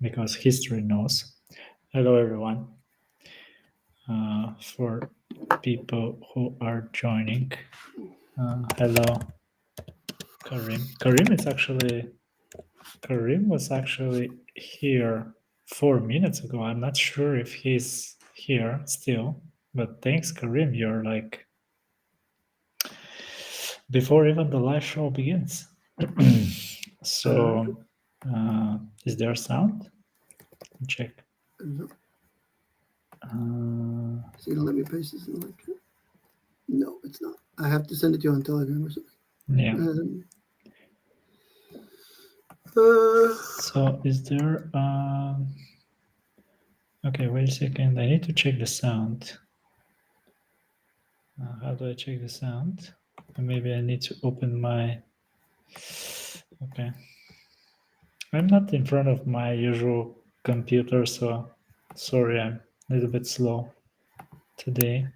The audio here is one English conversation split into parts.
because history knows. Hello, everyone. For people who are joining, hello, Karim. Karim was actually here 4 minutes ago. I'm not sure if he's here still, but thanks, Karim. You're like before even the live show begins. So, is there sound? Check. No. So let me paste this in the chat. No, it's not. I have to send it to you on Telegram or something. Yeah. So is there? Okay, wait a second. I need to check the sound. How do I check the sound? Maybe I need to open my. Okay. I'm not in front of my usual computer, so sorry, I'm a little bit slow today.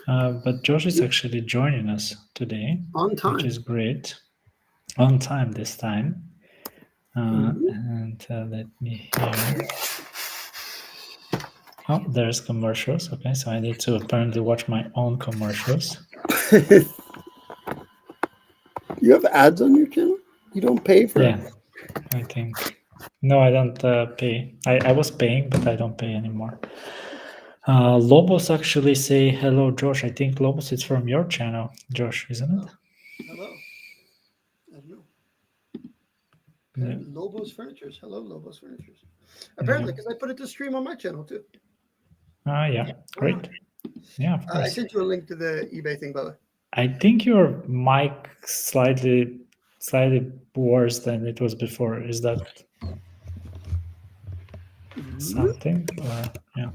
But Josh is actually joining us today, on time, which is great. On time this time. And let me hear. Oh, there's commercials. Okay, so I need to apparently watch my own commercials. You have ads on your channel? You don't pay for it? Yeah, I think. No, I don't pay. I was paying, but I don't pay anymore. Lobos actually say hello, Josh. I think Lobos is from your channel, Josh, isn't it? Hello. I don't know. Yeah. Lobos Furnitures. Hello, Lobos Furnitures. Apparently, because I put it to stream on my channel too. Yeah, great. Yeah, of course. I sent you a link to the eBay thing, by the way. I think your mic slightly worse than it was before. Is that something? Or yeah,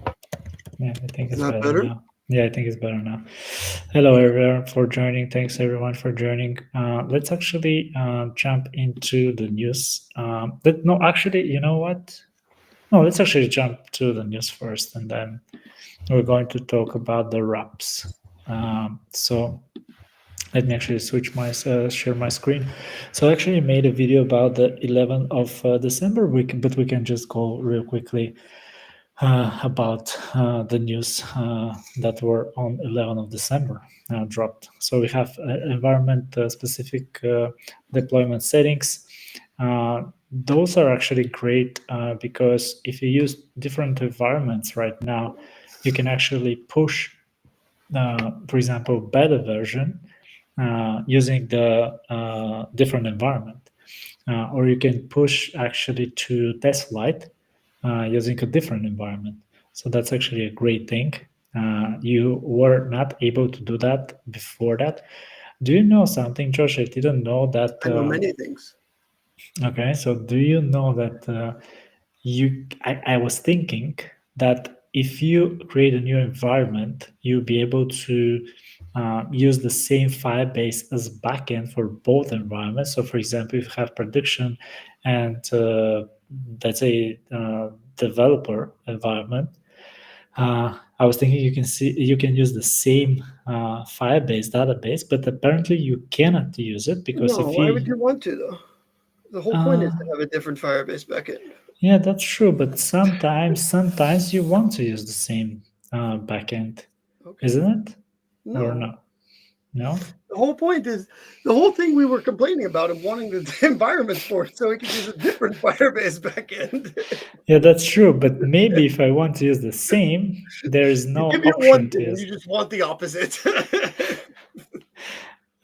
I think it's better now. Yeah, I think it's better now. Hello, everyone, for joining. Thanks, everyone, for joining. Let's actually jump into the news. No, actually, you know what? No, let's actually jump to the news first, and then we're going to talk about the wraps. So let me actually switch my share my screen. So I actually made a video about the 11th of December, but we can just go real quickly about the news that were on 11th of December dropped. So we have environment specific deployment settings. Those are actually great because if you use different environments right now, you can actually push, for example, beta version using the different environment. Or you can push actually to test flight using a different environment. So that's actually a great thing. You were not able to do that before that. Do you know something, Josh? I didn't know that. I know many things. Okay, so do you know that I was thinking that if you create a new environment, you'll be able to use the same Firebase as backend for both environments. So, for example, if you have production and let's say developer environment, I was thinking you can use the same Firebase database, but apparently you cannot use it because why would you want to though? The whole point is to have a different Firebase backend. Yeah, that's true, but sometimes you want to use the same backend, isn't it? No. Or no? No. The whole point is the whole thing we were complaining about and wanting the environments for, so we could use a different Firebase backend. Yeah, that's true. But maybe if I want to use the same, there is no option to use. You just want the opposite.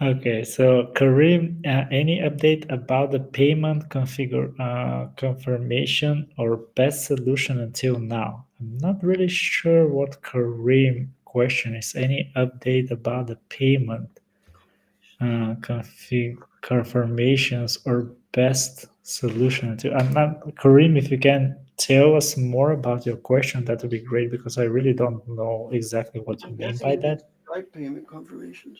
Okay, so Karim, any update about the payment confirmation or best solution until now? I'm not really sure what Karim question is. Any update about the payment confirmations or best solution to? I'm not, Karim, if you can tell us more about your question, that would be great, because I really don't know exactly what you mean by that. Stripe payment confirmations.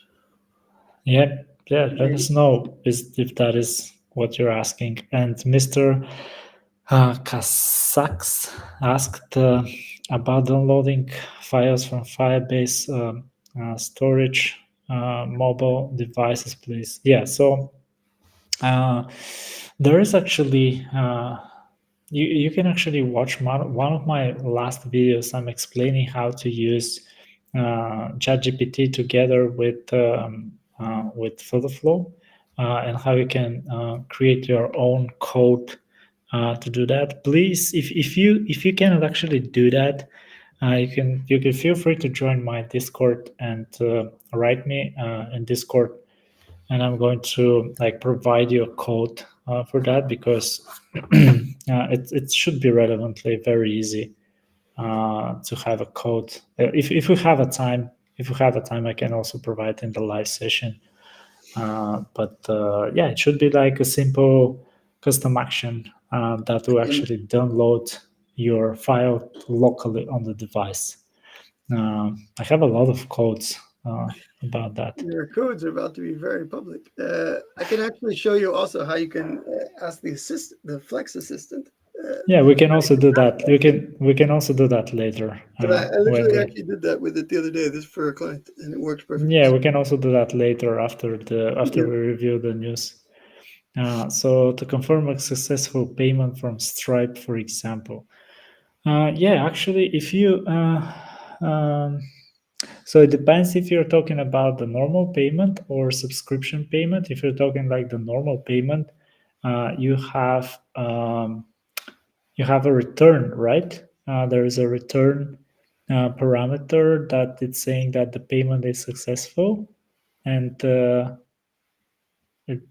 Yeah, let us know if that is what you're asking. And Mr. Kasaks asked about downloading files from Firebase storage mobile devices, please. Yeah, so there is actually you can actually watch one of my last videos. I'm explaining how to use ChatGPT together with FlutterFlow, and how you can create your own code to do that. Please, if you cannot actually do that, you can feel free to join my Discord and write me in Discord, and I'm going to like provide you a code for that, because it should be relevantly very easy to have a code. If we have a time, I can also provide in the live session. But yeah, it should be like a simple custom action that will actually download your file locally on the device. I have a lot of codes about that. Your codes are about to be very public. I can actually show you also how you can ask the Flex assistant. Yeah, we can also do that. We can also do that later. But I When literally we actually did that with it the other day. This for a client, and it works perfectly. Yeah, we can also do that later after Yeah. we review the news. So to confirm a successful payment from Stripe, for example. Yeah, actually, if you so it depends if you're talking about the normal payment or subscription payment. If you're talking like the normal payment, you have a return, right? There is a return parameter that it's saying that the payment is successful, and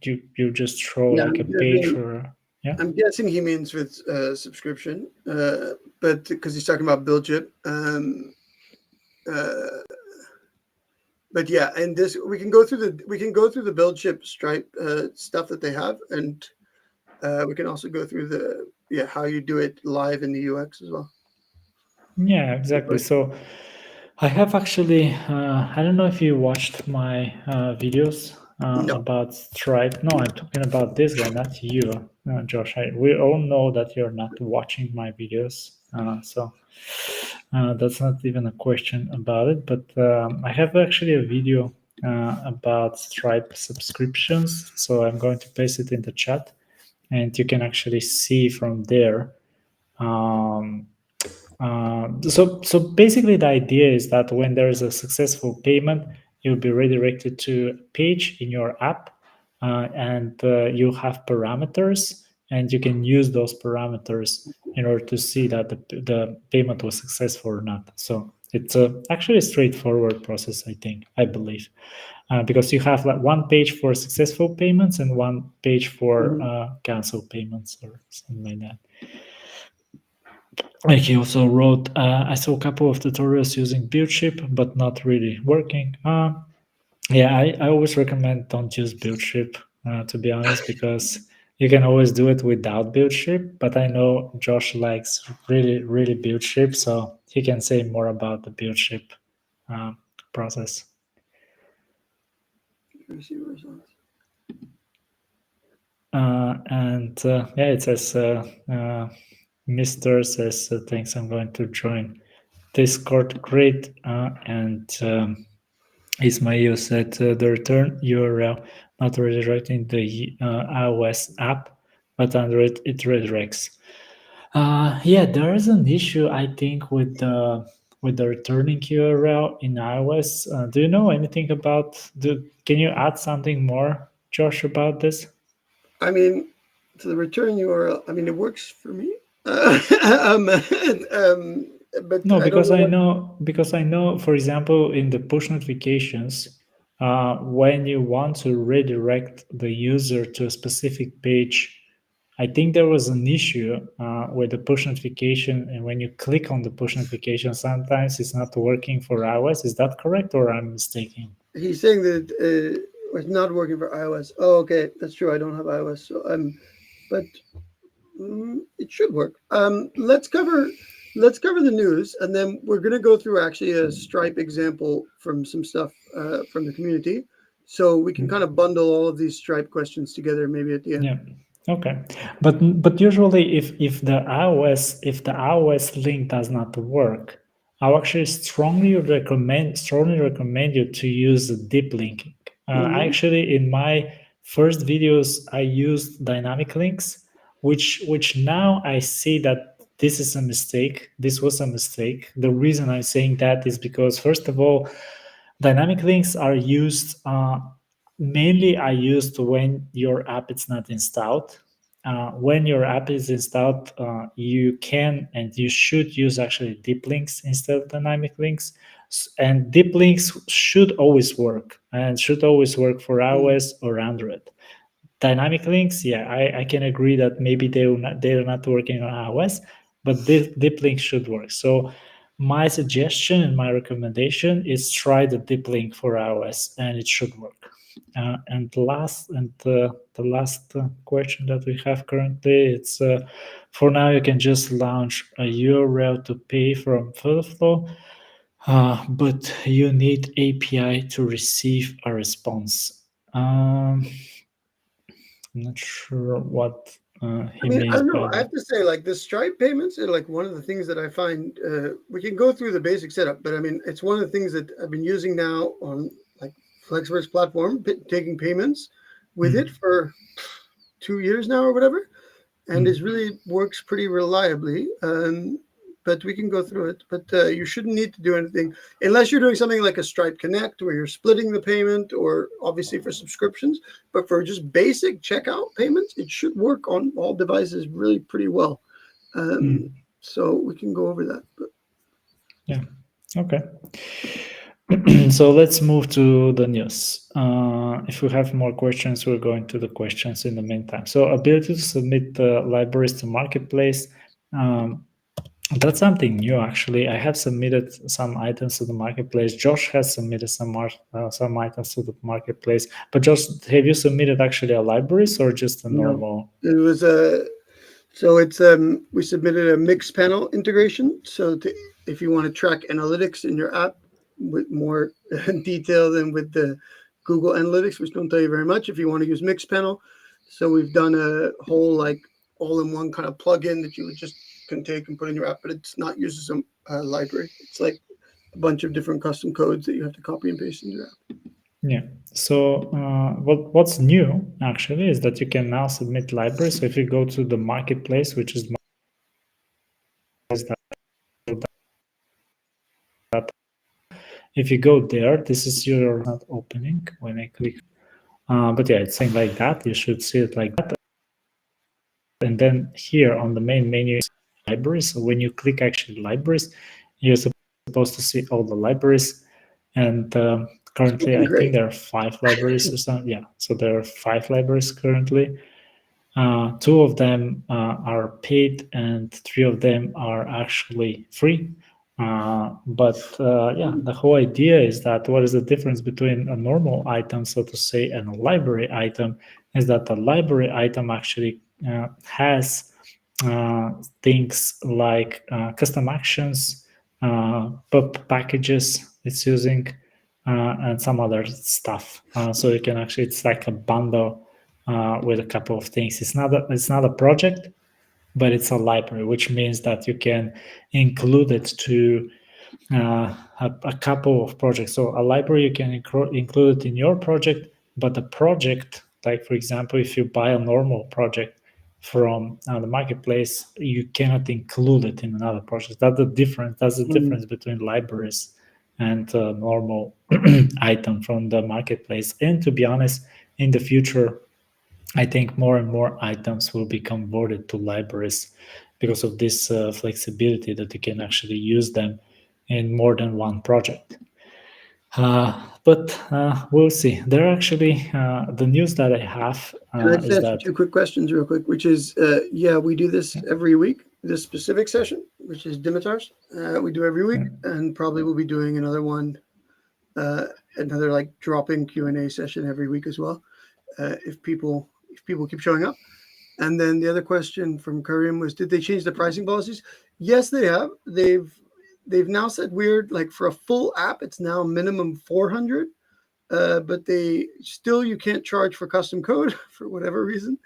you just throw Yeah, like a page for yeah. I'm guessing he means with subscription, but because he's talking about BuildJip. Uh, but yeah, and this we can go through the BuildJip Stripe stuff that they have, and we can also go through the how you do it live in the UX as well. Yeah, exactly. So I have actually, I don't know if you watched my videos No, about Stripe. No, I'm talking about this guy, not you, Josh. We all know that you're not watching my videos. So that's not even a question about it. But I have actually a video about Stripe subscriptions. So I'm going to paste it in the chat, and you can actually see from there. Um, so basically, the idea is that when there is a successful payment, you'll be redirected to a page in your app, and you have parameters, and you can use those parameters in order to see that the payment was successful or not. So it's actually a straightforward process, I believe, because you have like one page for successful payments and one page for cancel payments or something like that. Like he also wrote, I saw a couple of tutorials using BuildShip, but not really working. Yeah, I always recommend don't use BuildShip, to be honest, because you can always do it without BuildShip. But I know Josh likes really BuildShip, so he can say more about the BuildShip process. And yeah, it says Mr. says thanks. I'm going to join Discord. Great. And Ismail said the return URL not redirecting the iOS app, but Android it redirects. Yeah, there is an issue I think with the returning URL in iOS. Do you know anything about? Can you add something more, Josh, about this? I mean, to the return URL. I mean, it works for me. But No, I don't know what. because I know, for example, in the push notifications, when you want to redirect the user to a specific page, I think there was an issue with the push notification, and when you click on the push notification, sometimes it's not working for iOS. Is that correct, or I'm mistaken? He's saying that it's not working for iOS. Oh, okay, that's true. I don't have iOS, so but it should work. Let's cover the news, and then we're going to go through actually a Stripe example from some stuff from the community, so we can kind of bundle all of these Stripe questions together, maybe at the end. Yeah. Okay. But usually, if the iOS link does not work, I actually strongly recommend you to use deep linking. I actually, in my first videos, I used dynamic links, which now I see that this is a mistake. This was a mistake. The reason I'm saying that is because, first of all, dynamic links are used mainly are used when your app is not installed. When your app is installed, you can and you should use actually deep links instead of dynamic links. And deep links should always work and should always work for iOS or Android. Dynamic links, yeah, I can agree that maybe they're not working on iOS, but deep links should work. So my suggestion and my recommendation is try the deep link for iOS, and it should work. And the last question that we have currently, it's for now you can just launch a URL to pay from FlutterFlow, but you need API to receive a response. I'm not sure what he I means don't by know. I that. have to say, like the Stripe payments are like one of the things that I find. We can go through the basic setup, but I mean, it's one of the things that I've been using now on like Flexverse platform, taking payments with it for 2 years now or whatever, and it really works pretty reliably. But we can go through it. But you shouldn't need to do anything unless you're doing something like a Stripe Connect where you're splitting the payment, or obviously for subscriptions. But for just basic checkout payments, it should work on all devices really pretty well. So we can go over that. But Yeah. Okay. So let's move to the news. If we have more questions, we're going to the questions in the meantime. So ability to submit libraries to marketplace. That's something new, actually. I have submitted some items to the marketplace. Josh has submitted some items to the marketplace. But Josh, have you submitted actually a libraries or just a normal? it was a. So it's we submitted a mixed panel integration. So if you want to track analytics in your app with more detail than with the Google Analytics, which don't tell you very much, if you want to use mixed panel. So we've done a whole like all-in-one kind of plugin that you would just can take and put in your app, but it's not used as a library. It's like a bunch of different custom codes that you have to copy and paste into your app. Yeah. So what's new actually is that you can now submit libraries. So if you go to the marketplace, which is if you go there, this is your not opening when I click. But yeah, it's saying like that. You should see it like that. And then here on the main menu, libraries. So when you click actually libraries, you're supposed to see all the libraries. And currently, I think there are 5 libraries or something. Yeah, so there are 5 libraries currently. 2 of them are paid, and 3 of them are actually free. But yeah, the whole idea is that what is the difference between a normal item, so to say, and a library item is that the library item actually has things like custom actions, pub packages it's using, and some other stuff. So you can actually, it's like a bundle with a couple of things. It's not a project, but it's a library, which means that you can include it to a couple of projects. So a library you can include it in your project, but the project, like for example, if you buy a normal project from the marketplace, you cannot include it in another project. That's the difference. That's the difference between libraries and normal item from the marketplace. And to be honest, in the future, I think more and more items will be converted to libraries because of this flexibility that you can actually use them in more than one project. But we'll see. There are actually the news that I have Can I just is answer that 2 quick questions real quick, which is, yeah, we do this every week, this specific session, which is Dimitar's. We do every week, and probably we'll be doing another one, another like drop-in Q&A session every week as well, if people keep showing up. And then the other question from Karim was, did they change the pricing policies? Yes, they have. They've now said weird, like for a full app, it's now minimum 400. But you can't charge for custom code for whatever reason.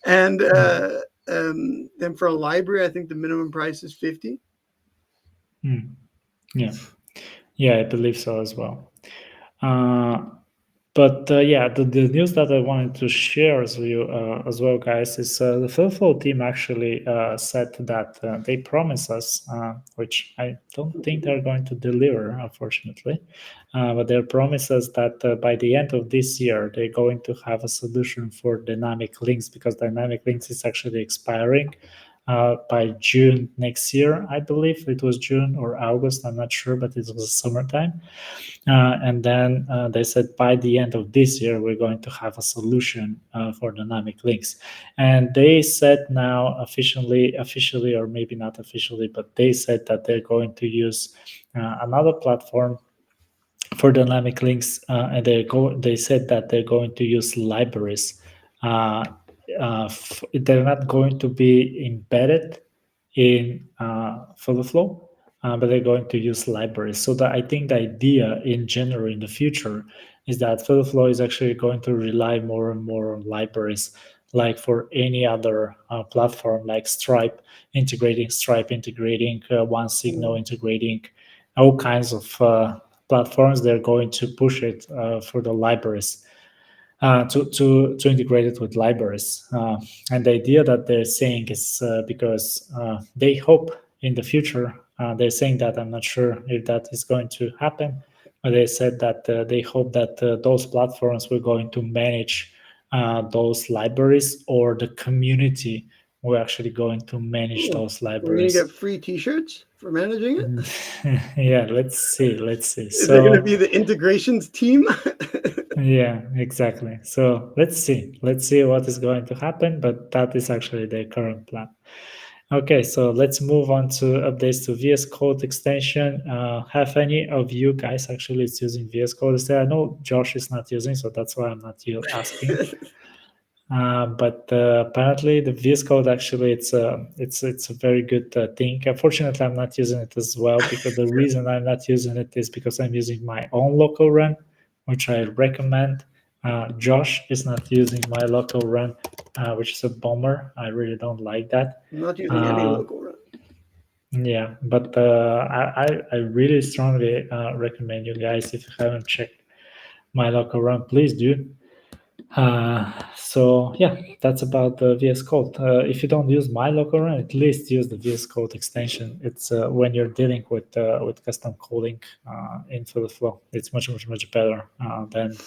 And then for a library, I think the minimum price is 50. Yeah, I believe so as well. But yeah, the news that I wanted to share with you as well, guys, is the FlutterFlow team actually said that they promise us, which I don't think they're going to deliver, unfortunately, but they promise us that by the end of this year, they're going to have a solution for dynamic links, because dynamic links is actually expiring by June next year. I believe it was June or August, I'm not sure, but it was summertime. And then they said by the end of this year, we're going to have a solution for dynamic links. And they said now officially, or maybe not officially, but they said that they're going to use another platform for dynamic links, and they said that they're going to use libraries. They're not going to be embedded in FlutterFlow, but they're going to use libraries. So I think the idea in general in the future is that FlutterFlow is actually going to rely more and more on libraries, like for any other platform, like Stripe, integrating OneSignal, integrating all kinds of platforms. They're going to push it for the libraries. To integrate it with libraries. And the idea that they're saying is because they hope in the future, they're saying that, I'm not sure if that is going to happen, but they said that they hope that those platforms were going to manage those libraries, or the community were actually going to manage those We're going to libraries. get free T-shirts for managing it. Yeah, let's see. Is there going to be the integrations team? Yeah, exactly. So let's see what is going to happen, but that is actually the current plan. Okay, so let's move on to updates to VS Code extension. Have any of you guys actually is using VS Code? I know Josh is not using, so that's why I'm not asking. But apparently the VS Code actually it's a very good thing. Unfortunately, I'm not using it as well, because the reason I'm not using it is because I'm using my own local run, which I recommend. Josh is not using my local run, which is a bummer. I really don't like that. I'm not using any local run. Yeah, but I really strongly recommend you guys, if you haven't checked my local run, please do. So yeah, that's about the VS Code. If you don't use my local run, at least use the VS Code extension. It's when you're dealing with custom coding in FlutterFlow, it's much better than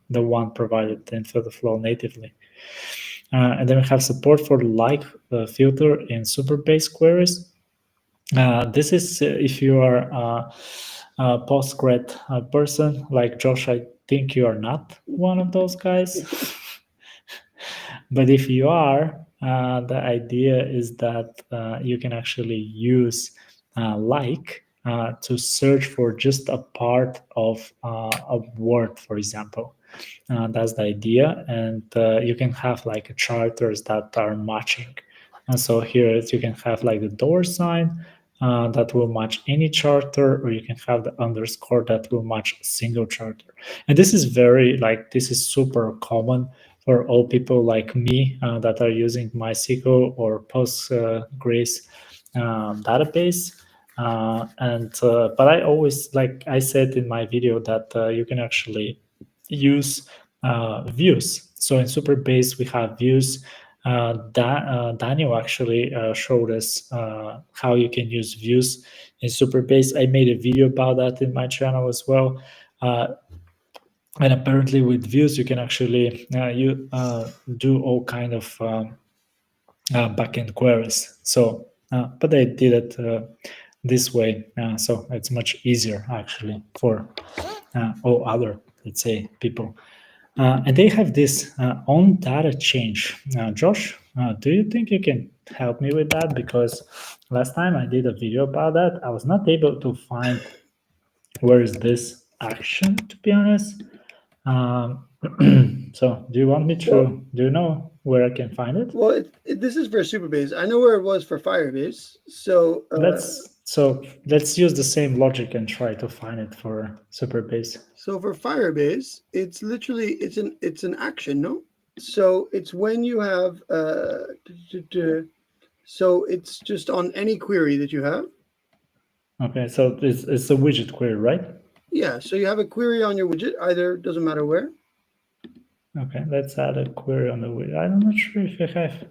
the one provided in FlutterFlow natively. And then we have support for like filter in Superbase queries. This is if you are a Postgres person like Josh. I think you are not one of those guys. But if you are, the idea is that you can actually use to search for just a part of a word, for example. That's the idea, and you can have like charters that are matching. And so here you can have like the dollar sign that will match any charter, or you can have the underscore that will match a single charter. And this is this is super common for all people like me that are using MySQL or Postgres database. But I always, like I said in my video, that you can actually use views. So in Superbase we have views. Daniel actually showed us how you can use views in Superbase. I made a video about that in my channel as well. And apparently with views you can actually do all kind of backend queries. So but I did it this way, so it's much easier actually for all other, let's say, people. And they have this on data change. Josh, do you think you can help me with that? Because last time I did a video about that, I was not able to find where is this action, to be honest. So do you want me to, Well, do you know where I can find it? Well, this is for Superbase. I know where it was for Firebase. So Let's use the same logic and try to find it for Superbase. So for Firebase, it's literally it's an action, no? So it's when you have so it's just on any query that you have. Okay, so it's a widget query, right? Yeah, so you have a query on your widget, either doesn't matter where. Okay, let's add a query on the widget. I'm not sure if I have.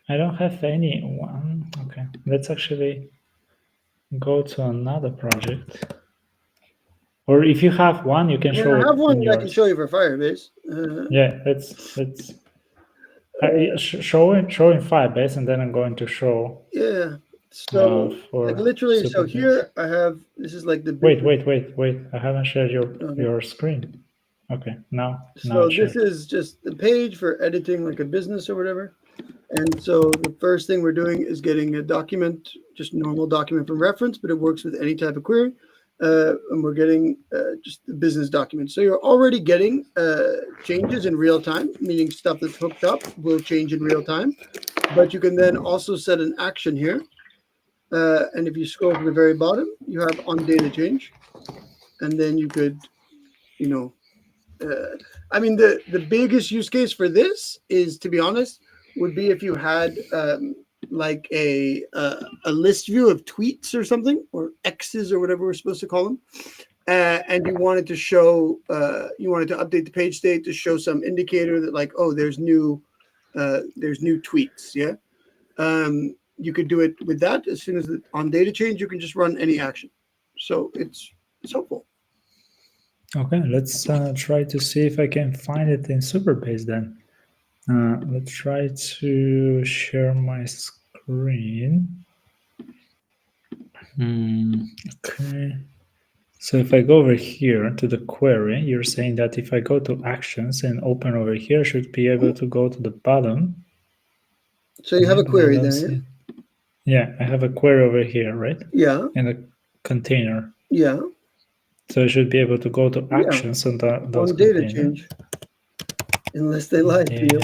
I don't have any one. Okay, let's actually go to another project. Or if you have one, you can show I have it one in that I can yours. show you for Firebase. Yeah, let's show in Firebase, and then I'm going to show. Yeah. So for like literally, so Superbase. here I have, this is like the Wait. I haven't shared your screen. Okay, now So it's this shared. is just the page for editing like a business or whatever. And so the first thing we're doing is getting a document, just normal document from reference, but it works with any type of query. And we're getting just the business document. So you're already getting changes in real time, meaning stuff that's hooked up will change in real time. But you can then also set an action here. And if you scroll to the very bottom, you have on data change. And then you could, you know, I mean, the biggest use case for this is, to be honest, would be if you had like a list view of tweets or something, or X's or whatever we're supposed to call them, and you wanted to show, you wanted to update the page state to show some indicator that like, oh, there's new tweets, yeah. You could do it with that. As soon as on data change, you can just run any action. So it's helpful. Okay, let's try to see if I can find it in Superbase then. Let's try to share my screen. Okay. So if I go over here to the query, you're saying that if I go to actions and open over here, I should be able to go to the bottom. So you have a query there, yeah? Yeah, I have a query over here, right? Yeah. And a container. Yeah. So I should be able to go to actions on those data containers. change. Unless they lied to you.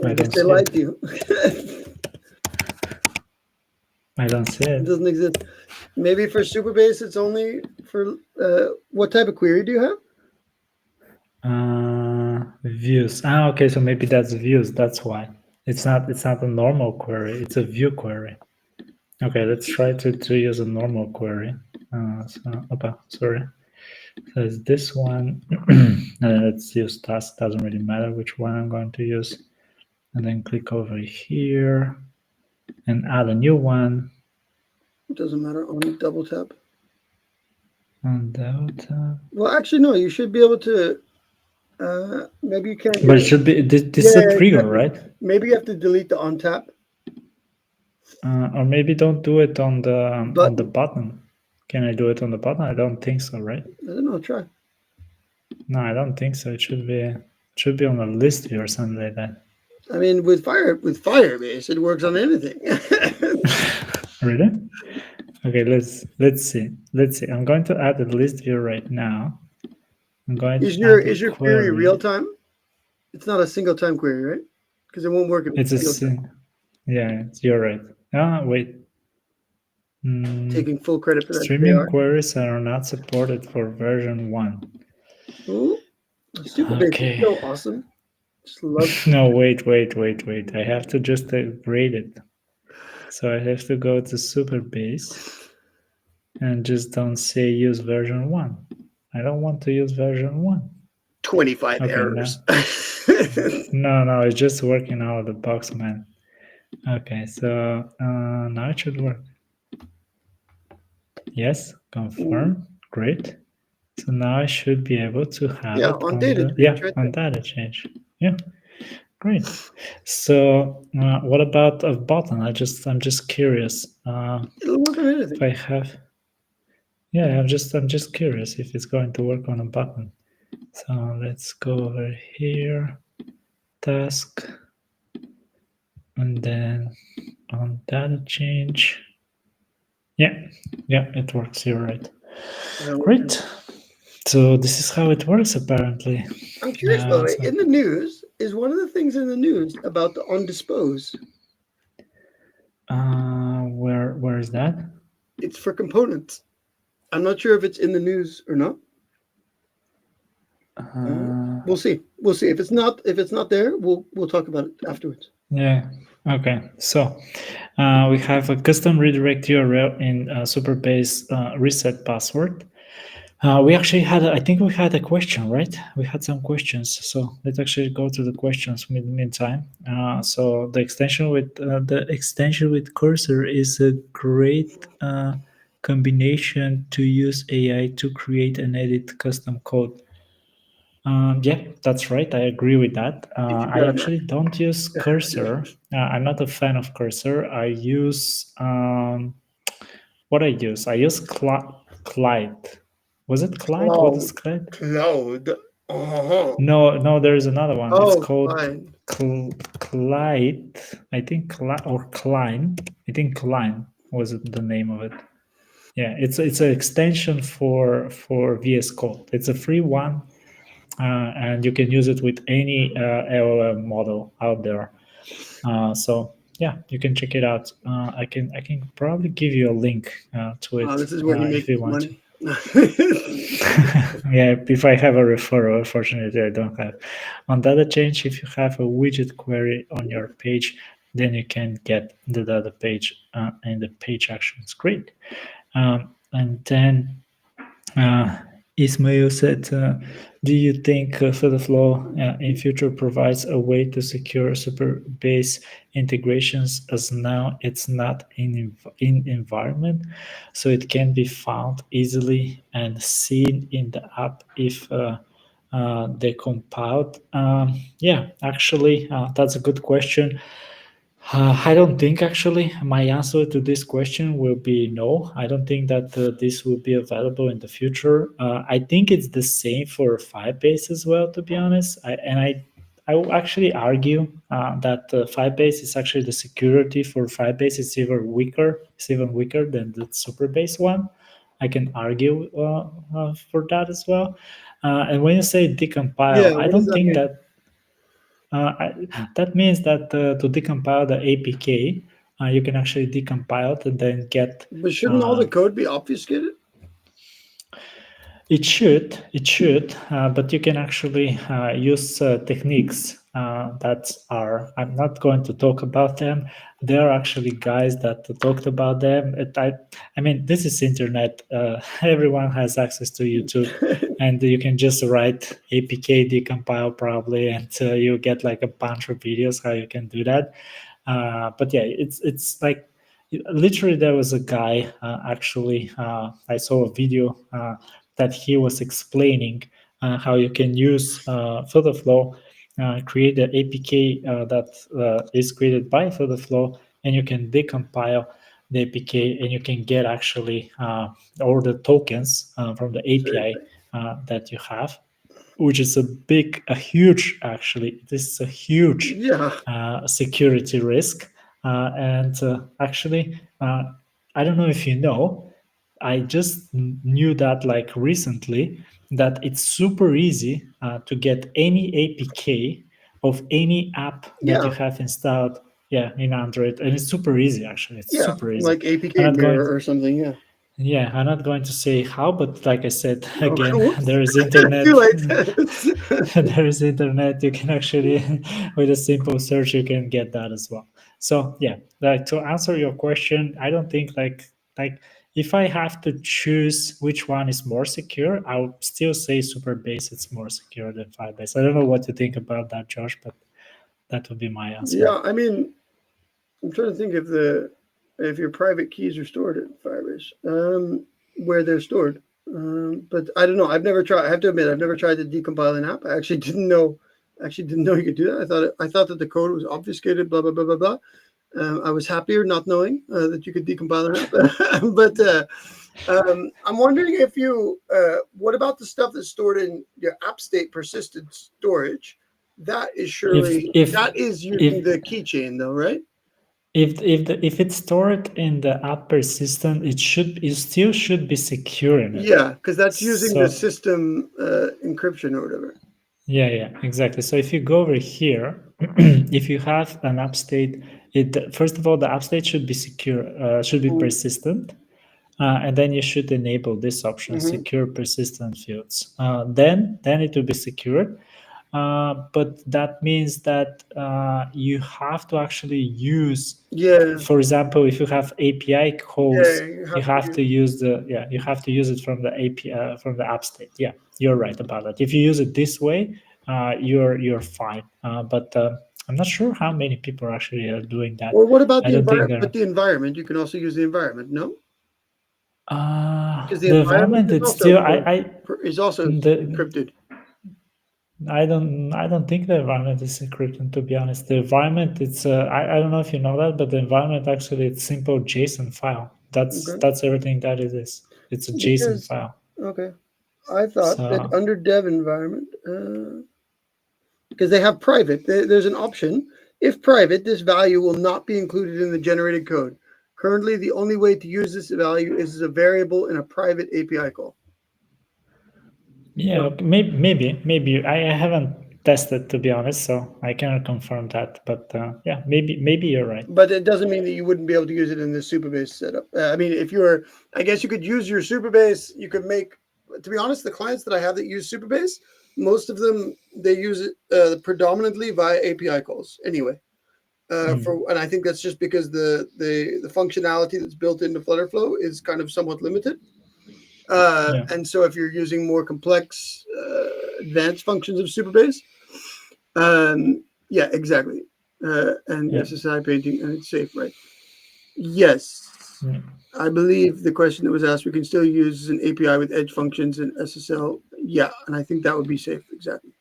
I guess they lied to you. I don't see it. It doesn't exist. Maybe for Superbase, it's only for what type of query do you have? Views. Okay, so maybe that's views. That's why it's not a normal query. It's a view query. Okay, let's try to use a normal query. Sorry. So it's this one. Let's use task. Doesn't really matter which one I'm going to use. And then click over here and add a new one. It doesn't matter. Only double tap. On double tap. Well, actually, no. You should be able to. Maybe you can't. But it should be. This is a trigger, right? Maybe you have to delete the on tap. Or maybe don't do it on the button. Can I do it on the button? I don't think so, right? I don't know. Try. No, I don't think so. It should be on a list view or something like that. I mean, with Firebase, it works on anything. Really? Okay, let's see. I'm going to add a list view right now. I'm going is to your query real time? It's not a single time query, right? Because it won't work. It's yeah, you're right. Wait. Taking full credit for that. Streaming queries are not supported for version 1. Ooh, Superbase is so awesome. Just love it. No, wait. I have to just upgrade it. So I have to go to Superbase and just don't say use version 1. I don't want to use version 1. 25 errors. No, it's just working out of the box, man. Okay, so now it should work. Yes, confirm. Great. So now I should be able to have it on data change. on data change. Yeah, great. So what about a button? I'm just curious. It'll work on anything. If I have, yeah, I'm just curious if it's going to work on a button. So let's go over here, task, and then on data change. Yeah, it works. You're right. Great. So this is how it works, apparently. I'm curious, by the way, in the news, is one of the things in the news about the on dispose? Where is that? It's for components. I'm not sure if it's in the news or not. We'll see. If it's not there, we'll talk about it afterwards. Yeah. Okay. So we have a custom redirect URL in Superbase reset password. We actually had, I think we had a question, right? We had some questions. So let's actually go to the questions meantime. So the extension with cursor is a great combination to use AI to create and edit custom code. Yeah, that's right. I agree with that. I actually don't use cursor. I'm not a fan of cursor. I use what I use. I use Clyde. Was it Clyde? What is Clyde? Cloud. Oh, No. There is another one. It's oh, called fine. Clyde. I think or Klein. I think Klein was the name of it. Yeah, it's an extension for VS Code. It's a free one, and you can use it with any LLM model out there. So yeah, you can check it out. I can probably give you a link to Oh, it this is where you if make you want to. money. Yeah, if I have a referral, unfortunately I don't have. On data change, if you have a widget query on your page, then you can get the data page and the page actions. Great. And then Ismail said, "Do you think FlutterFlow in future provides a way to secure super base integrations as now it's not in environment, so it can be found easily and seen in the app if they compiled?" Yeah, actually, that's a good question. I don't think actually my answer to this question will be no. I don't think that this will be available in the future. I think it's the same for Firebase as well, to be honest. I will actually argue that Firebase is actually the security for Firebase is even weaker. It's even weaker than the Superbase one. I can argue for that as well. And when you say decompile, Yeah, I what does don't that think mean? that that means that to decompile the APK, you can actually decompile it and then get. But shouldn't all the code be obfuscated? It should, but you can actually use techniques that are. I'm not going to talk about them. There are actually guys that talked about them. I mean, this is internet. Everyone has access to YouTube, and you can just write APK decompile probably, and you get like a bunch of videos how you can do that. But yeah, it's like literally there was a guy actually. I saw a video that he was explaining how you can use FlutterFlow, create the APK that is created by FlutterFlow, and you can decompile the APK, and you can get actually all the tokens from the API that you have, which is a huge, actually, this is a huge Yeah, security risk. And actually, I don't know if you know, I just knew that like recently that it's super easy to get any APK of any app that you yeah, have installed, yeah, in Android, and it's super easy. Actually, it's yeah. super easy. Like I'm APK not going. mirror or something. Yeah. Yeah, I'm not going to say how, but like I said Oh, again, whoops. there is Too internet. late. There is internet. You can actually, with a simple search, you can get that as well. So yeah, like to answer your question, I don't think like if I have to choose which one is more secure, I would still say Superbase is more secure than Firebase. I don't know what you think about that, Josh, but that would be my answer. Yeah, I mean, I'm trying to think if your private keys are stored at Firebase, where they're stored. But I don't know. I've never tried. I have to admit, I've never tried to decompile an app. I actually didn't know. Actually, didn't know you could do that. I thought that the code was obfuscated. Blah blah blah blah blah. I was happier not knowing that you could decompile an app. But I'm wondering if you. What about the stuff that's stored in your app state persistent storage? That is If surely if that is using if the keychain, though, right? if it's stored in the app persistent, it still should be secure in it. Yeah, because that's using the So system encryption or whatever. yeah, exactly. So if you go over here, if you have an app state, it first of all the app state should be secure, should be Mm-hmm. persistent, and then you should enable this option, Mm-hmm. secure persistent fields. Then it will be secured. but that means that you have to actually use, Yeah. for example, if you have API calls, Yeah, you have to use it from the API from the app state. Yeah, you're right about that. If you use it this way, you're fine. But I'm not sure how many people actually are doing that. Or what about I the don't think environment? there. But the environment, you can also use the environment, no? Because the The environment environment, it's still is also the encrypted. I don't think the environment is encrypted, to be honest. The environment, it's I don't know if you know that, but the environment actually it's simple JSON file. Okay. That's everything that it is. It's a JSON Because file. okay, I thought that So under dev environment, because they have private, there's an option. If private, this value will not be included in the generated code. Currently, the only way to use this value is as a variable in a private API call. yeah, So, okay, maybe I haven't tested, to be honest, so I cannot confirm that. But yeah, maybe you're right. but it doesn't mean that you wouldn't be able to use it in the Supabase setup. I mean, if you're, I guess you could use your Supabase. You could make, to be honest, the clients that I have that use Supabase, most of them they use it predominantly via API calls anyway. And I think that's just because the functionality that's built into FlutterFlow is kind of somewhat limited. Yeah, And so if you're using more complex advanced functions of Supabase, yeah, exactly. And yeah, SSI painting, and it's safe, right? Yes. yeah. I believe the question that was asked, we can still use an API with edge functions and SSL. Yeah, and I think that would be safe. Exactly.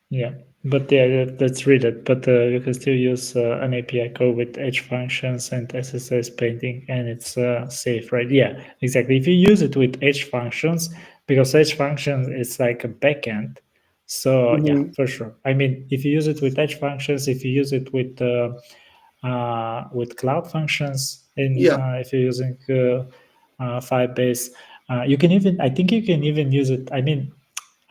Yeah, but yeah, let's read it. But you can still use an API call with edge functions and SSS painting, and it's safe, right? Yeah, exactly. If you use it with edge functions, because edge functions is like a backend, so yeah, Mm-hmm. for sure. I mean, if you use it with edge functions, if you use it with cloud functions, in Yeah. if you're using Firebase, you can even. I think you can even use it. I mean,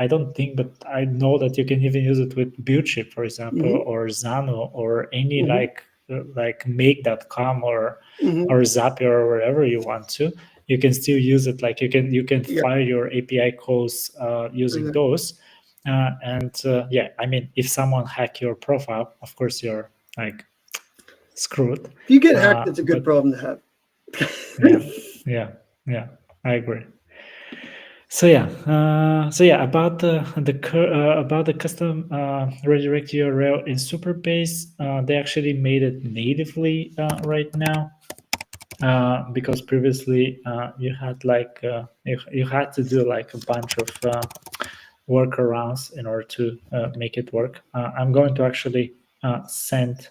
I don't think, but I know that you can even use it with Buildship, for example, Mm-hmm. or Xano, or any Mm-hmm. like make.com Mm-hmm. or Zapier or wherever you want to. You can still use it. Like you can Yeah. fire your API calls using Exactly. those. Yeah, I mean, if someone hack your profile, of course you're like screwed. If you get hacked, it's a good But problem to have. yeah, yeah, yeah, I agree. So yeah, about about the custom redirect URL in Superbase, they actually made it natively right now, because previously you had like you had to do like a bunch of workarounds in order to make it work. I'm going to actually send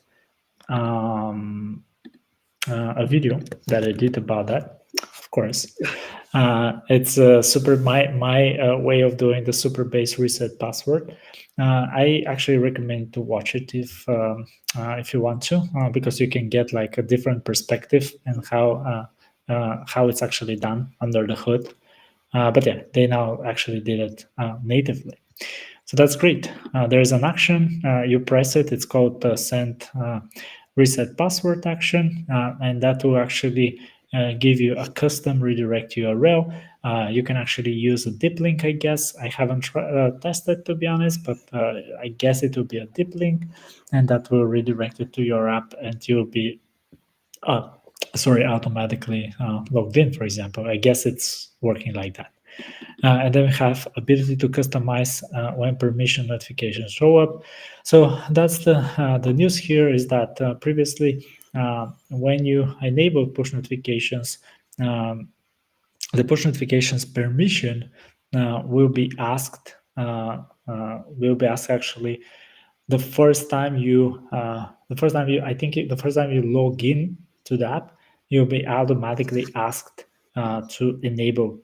a video that I did about that, of course. It's super my way of doing the Superbase reset password. I actually recommend to watch it if you want to, because you can get like a different perspective and how it's actually done under the hood. But yeah, they now actually did it natively. So that's great. There's an action. You press it. It's called the send reset password action, and that will actually give you a custom redirect URL. You can actually use a dip link, I guess. I haven't tested, to be honest, but I guess it will be a dip link, and that will redirect it to your app, and you'll be automatically logged in, for example. I guess it's working like that. And then we have ability to customize when permission notifications show up. So that's the news here, is that previously when you enable push notifications, um, the push notifications permission will be asked actually the first time you log in to the app, you'll be automatically asked to enable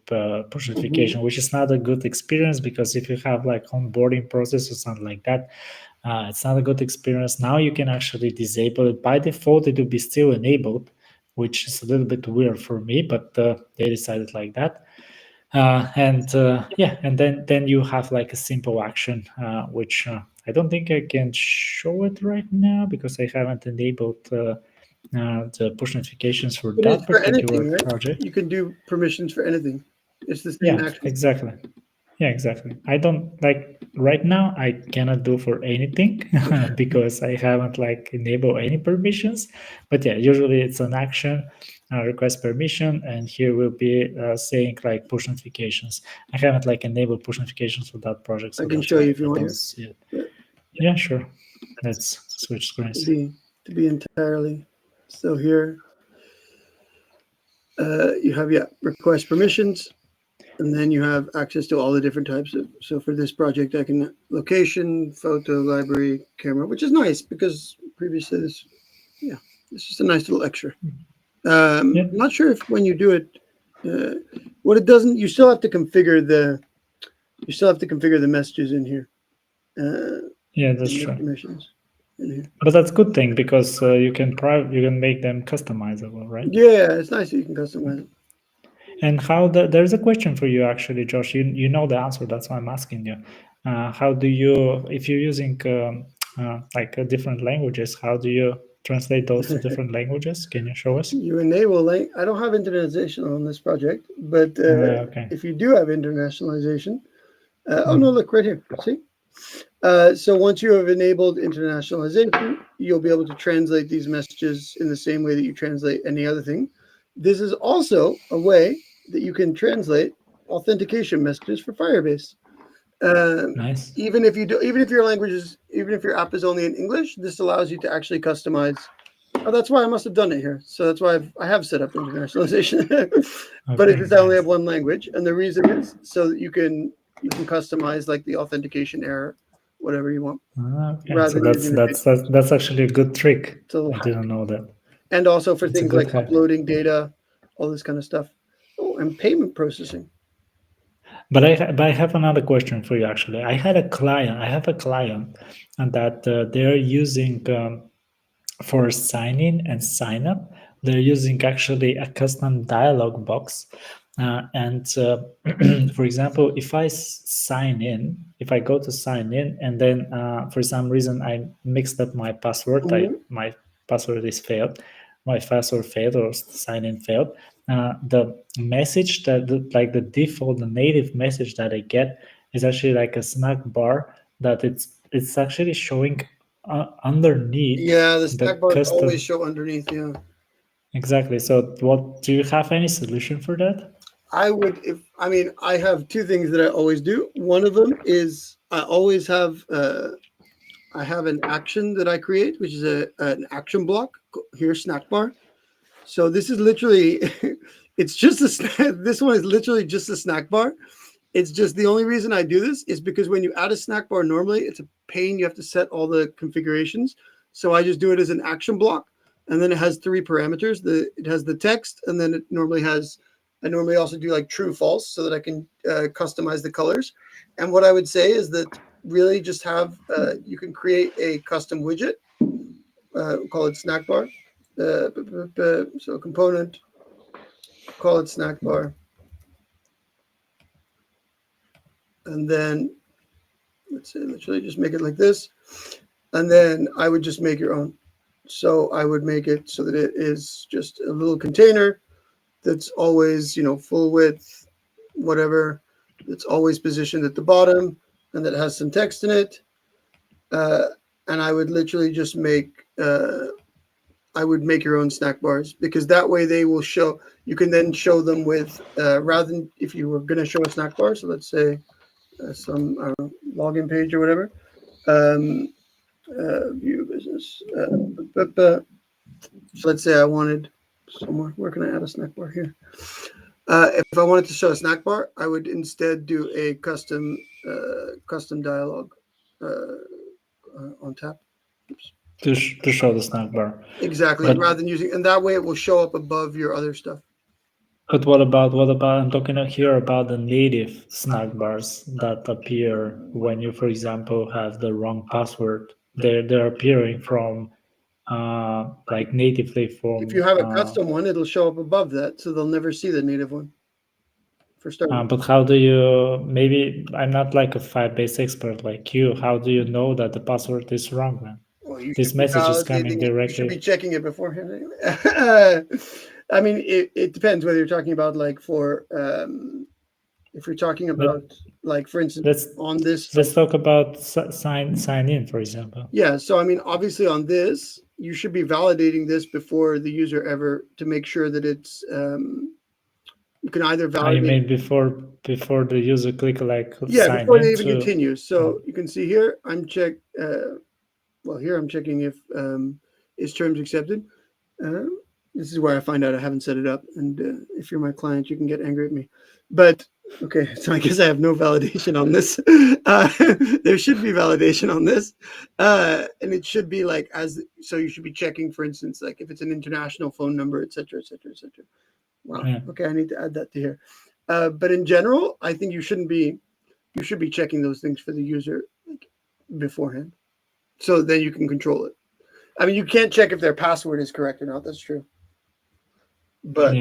push Mm-hmm. notification, which is not a good experience, because if you have like onboarding process or something like that, it's not a good experience. Now you can actually disable it. By default, it will be still enabled, which is a little bit weird for me, but they decided like that. And then you have like a simple action, which I don't think I can show it right now because I haven't enabled the push notifications for But it's that for particular anything, right? project. You can do permissions for anything. It's the same Yeah, action. exactly. Yeah, exactly. I don't like right now. I cannot do for anything because I haven't like enabled any permissions. But yeah, usually it's an action, request permission, and here will be saying like push notifications. I haven't like enabled push notifications for that project, I so can that's show you why if you I want don't here. see it. But Yeah, sure. Let's switch to screens. be entirely so here, you have request permissions, and then you have access to all the different types of. So for this project, I can location, photo, library, camera, which is nice because previously this, it's just a nice little extra. Yeah, I'm not sure if when you do it, what it doesn't, you still have to configure the messages in here, yeah, that's in the true. permissions in here. But that's a good thing because you can make them customizable, right? Yeah, it's nice that you can customize it. And there's a question for you actually, Josh. You know the answer. That's why I'm asking you. How do you, if you're using like different languages, how do you translate those to different languages? Can you show us? You enable I don't have internationalization on this project, but Okay. if you do have internationalization, oh no, Mm. look right here. See, so once you have enabled internationalization, you'll be able to translate these messages in the same way that you translate any other thing. This is also a way that you can translate authentication messages for Firebase. Um, Nice. even if your language is, even if your app is only in English, this allows you to actually customize. Oh, that's why I must have done it here. So that's why I have set up internationalization. But it Okay. is I only have Nice. one language, and the reason is so that you can customize like the authentication error, whatever you want, Okay. rather So than using the base. that's actually a good trick. It's a little I hack, didn't know that. and also for It's a things good like hack. uploading data, all this kind of stuff. Oh, and payment processing. But I have another question for you. Actually, I have a client, and that they're using. For sign in and sign up, they're using actually a custom dialog box. And For example, if I sign in, if I go to sign in and then for some reason I mixed up my password, Mhm. my password is failed, my password failed or sign in failed. The message like the default, the native message that I get is actually like a snack bar that it's actually showing underneath Yeah, the the snack bars always custom. show underneath. Yeah, Exactly. So what do you have any solution for that? I would if I mean I have two things that I always do. One of them is I have an action that I create, which is an action block here, snack bar. So this is literally, it's just a this one is literally just a snack bar. It's just the only reason I do this is because when you add a snack bar, normally it's a pain. You have to set all the configurations. So I just do it as an action block, and then it has three parameters. It has the text, and then it normally has. I normally also do like true false so that I can customize the colors. And what I would say is that really just have you can create a custom widget. Call it snack bar. So component, call it snack bar, and then let's say literally just make it like this, and then I would just make your own. So I would make it so that it is just a little container that's always, full width, whatever. That's always positioned at the bottom, and that has some text in it. Uh, and I would literally just make. I would make your own snack bars because that way they will show. You can then show them with rather than if you were going to show a snack bar. So let's say some I don't know, login page or whatever. Um, view business. So let's say I wanted somewhere. Where can I add a snack bar here? If I wanted to show a snack bar, I would instead do a custom dialog on tap. Oops. To show the snack bar. Exactly. But Rather than using, and that way it will show up above your other stuff. what about I'm talking here about the native snack bars that appear when you, for example, have the wrong password. They're appearing from like natively If from you have a custom one, it'll show up above that, so they'll never see the native one. For starting, but how do you, maybe I'm not like a Firebase expert like you. How do you know that the password is wrong, man? well, you This should be message is coming validating it. You should be directly. checking it beforehand. I mean, it depends whether you're talking about like for If you're talking about, like, for instance, on this, let's talk about sign in, for example. Yeah. So, I mean, obviously on this, you should be validating this before the user ever, to make sure that it's, you can either validate. You mean before the user click like Yeah, sign before in they even to... continue. So you can see here, I'm here I'm checking if is terms accepted. This is where I find out I haven't set it up. And if you're my client, you can get angry at me. But okay, so I guess I have no validation on this. There should be validation on this. And it should be like, so you should be checking, for instance, like if it's an international phone number, et cetera, et cetera, et cetera. Wow. Yeah. Okay, I need to add that to here. But in general, I think you should be checking those things for the user, like, beforehand. So then you can control it. I mean, you can't check if their password is correct or not. That's true. But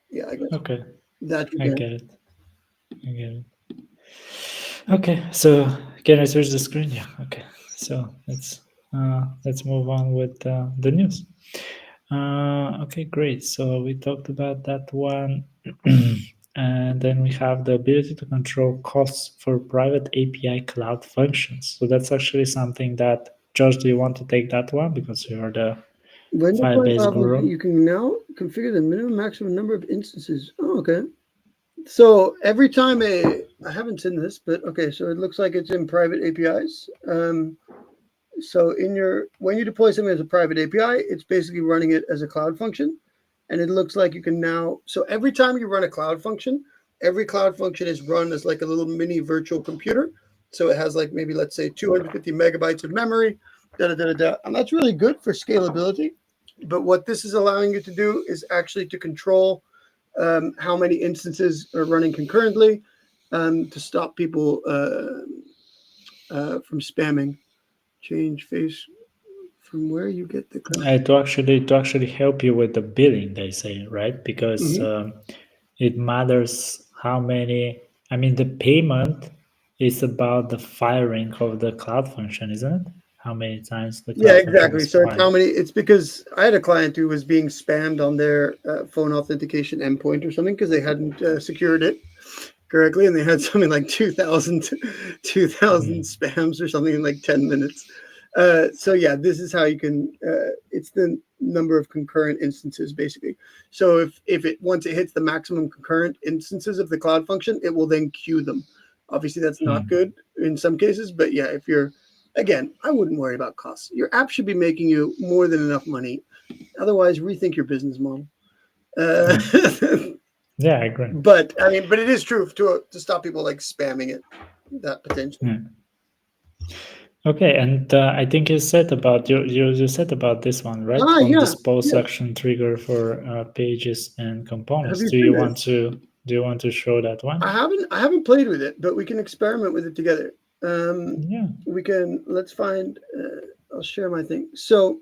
yeah, I guess. Okay. That I get it. Okay, so can I switch the screen? Yeah. Okay. So let's move on with the news. Okay, great. So we talked about that one. And then we have the ability to control costs for private API cloud functions. So that's actually something that, Josh, do you want to take that one? Because you are the Firebase guru. You can now configure the minimum maximum number of instances. Oh, okay. So every time I haven't seen this, but okay, so it looks like it's in private APIs. So when you deploy something as a private API, it's basically running it as a cloud function. And it looks like you can now, so every time you run a cloud function, every cloud function is run as like a little mini virtual computer. So it has like maybe, let's say, 250 megabytes of memory, and that's really good for scalability. But what this is allowing you to do is actually to control how many instances are running concurrently, to stop people from spamming. Change face from where you get the to actually help you with the billing, they say, right? Because it matters how many. I mean, the payment is about the firing of the cloud function, isn't it? How many times the cloud exactly. So it's how many. It's because I had a client who was being spammed on their phone authentication endpoint or something because they hadn't secured it correctly, and they had something like 2,000 spams or something in like 10 minutes. So yeah, this is how you can. It's the number of concurrent instances basically. So if it once it hits the maximum concurrent instances of the cloud function, it will then queue them. Obviously, that's not good in some cases, but yeah, if you're, again, I wouldn't worry about costs. Your app should be making you more than enough money. Otherwise, rethink your business model. Yeah, I agree. But I mean, it is true to stop people like spamming it. That potential. Okay, and I think you said about you said about this one, right? On this post action trigger for pages and components. Do you want to show that one? I haven't played with it, but we can experiment with it together. We can. Let's find. I'll share my thing. So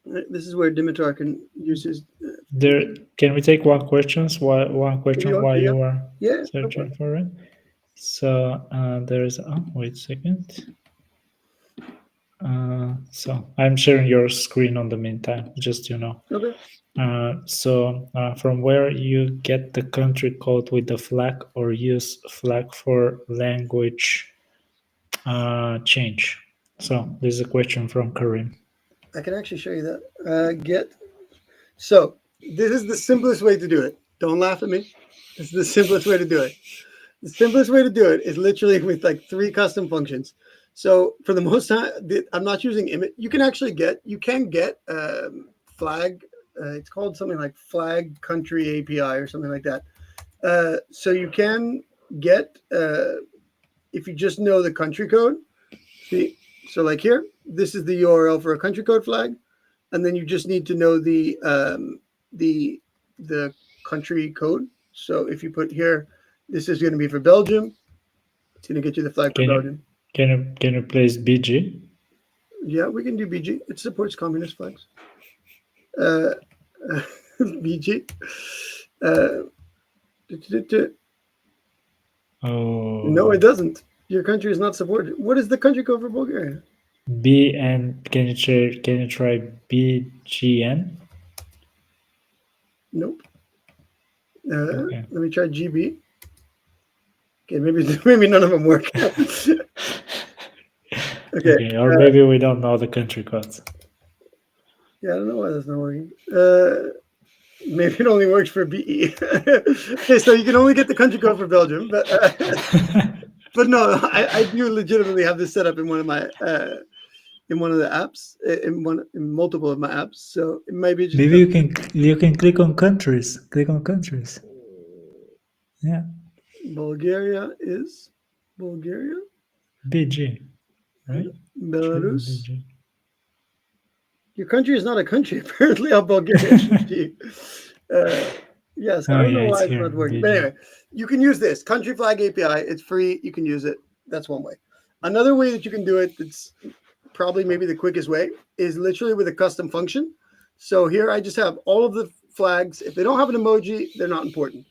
this is where Dimitar can use his. Can we take one question while you are searching for it? So there's. Oh, wait a second. So I'm sharing your screen on the meantime, just Okay. So from where you get the country code with the flag or use flag for language change. So this is a question from Karim. I can actually show you that. So this is the simplest way to do it. Don't laugh at me. This is the simplest way to do it. The simplest way to do it is literally with like 3 custom functions. So for the most time, I'm not using image. You can get flag. It's called something like flag country API or something like that. So you can get if you just know the country code. See, so like here, this is the URL for a country code flag, and then you just need to know the country code. So if you put here, this is going to be for Belgium. It's going to get you the flag for Belgium. Can you place BG? Yeah, we can do BG. It supports communist flags. BG. Oh. No, it doesn't. Your country is not supported. What is the country code for Bulgaria? B and can you try BGN? Nope. Okay. Let me try GB. Okay, maybe none of them work. Okay, or maybe we don't know the country codes. Yeah, I don't know why that's not working. Maybe it only works for BE. Okay, so you can only get the country code for Belgium, but no, I do legitimately have this set up in one of my in one of the apps, in multiple of my apps. So it might be just maybe you can click on countries. Click on countries. Yeah. Bulgaria is Bulgaria. BG, right? Belarus. BG. Your country is not a country. Apparently, how Bulgaria should be. Yes, I don't know why it's not working. But anyway, you can use this country flag API. It's free. You can use it. That's one way. Another way that you can do it, that's probably maybe the quickest way, is literally with a custom function. So here I just have all of the flags. If they don't have an emoji, they're not important.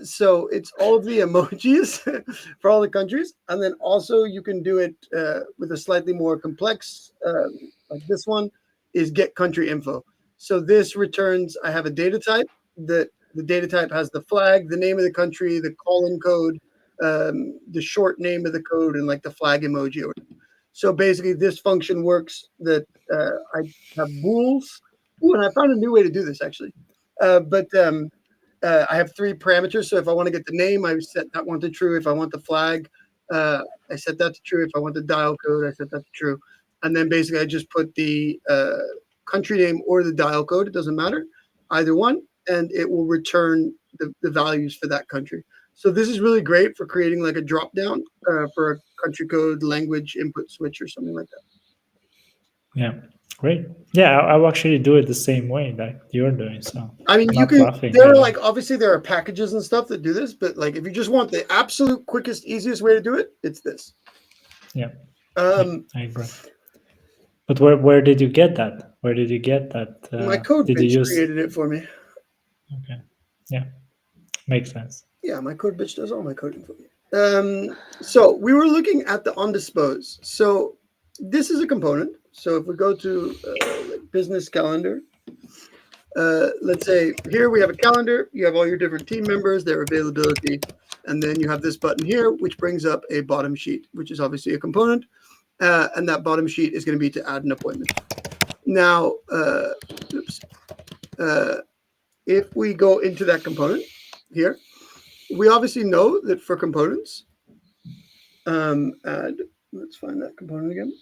So it's all of the emojis for all the countries. And then also you can do it with a slightly more complex, like this one is get country info. So this returns, I have a data type that the data type has the flag, the name of the country, the calling code, the short name of the code, and like the flag emoji. So basically this function works that I have bools. Ooh, and I found a new way to do this actually. I have 3 parameters. So if I want to get the name, I set that one to true. If I want the flag, I set that to true. If I want the dial code, I set that to true. And then basically I just put the country name or the dial code. It doesn't matter, either one. And it will return the values for that country. So this is really great for creating like a drop down for a country code language input switch or something like that. Yeah, great. Yeah, I'll actually do it the same way that you're doing. So I mean, you can. There are like obviously there are packages and stuff that do this, but like if you just want the absolute quickest, easiest way to do it, it's this. Yeah, I agree. But where did you get that? Where did you get that? My code bitch created it for me. Okay. Yeah, makes sense. Yeah, my code bitch does all my coding for me. So we were looking at the onDispose. So this is a component. So if we go to like business calendar, let's say here we have a calendar. You have all your different team members, their availability, and then you have this button here, which brings up a bottom sheet, which is obviously a component. And that bottom sheet is going to be to add an appointment. Now, if we go into that component here, we obviously know that for components, add, let's find that component again.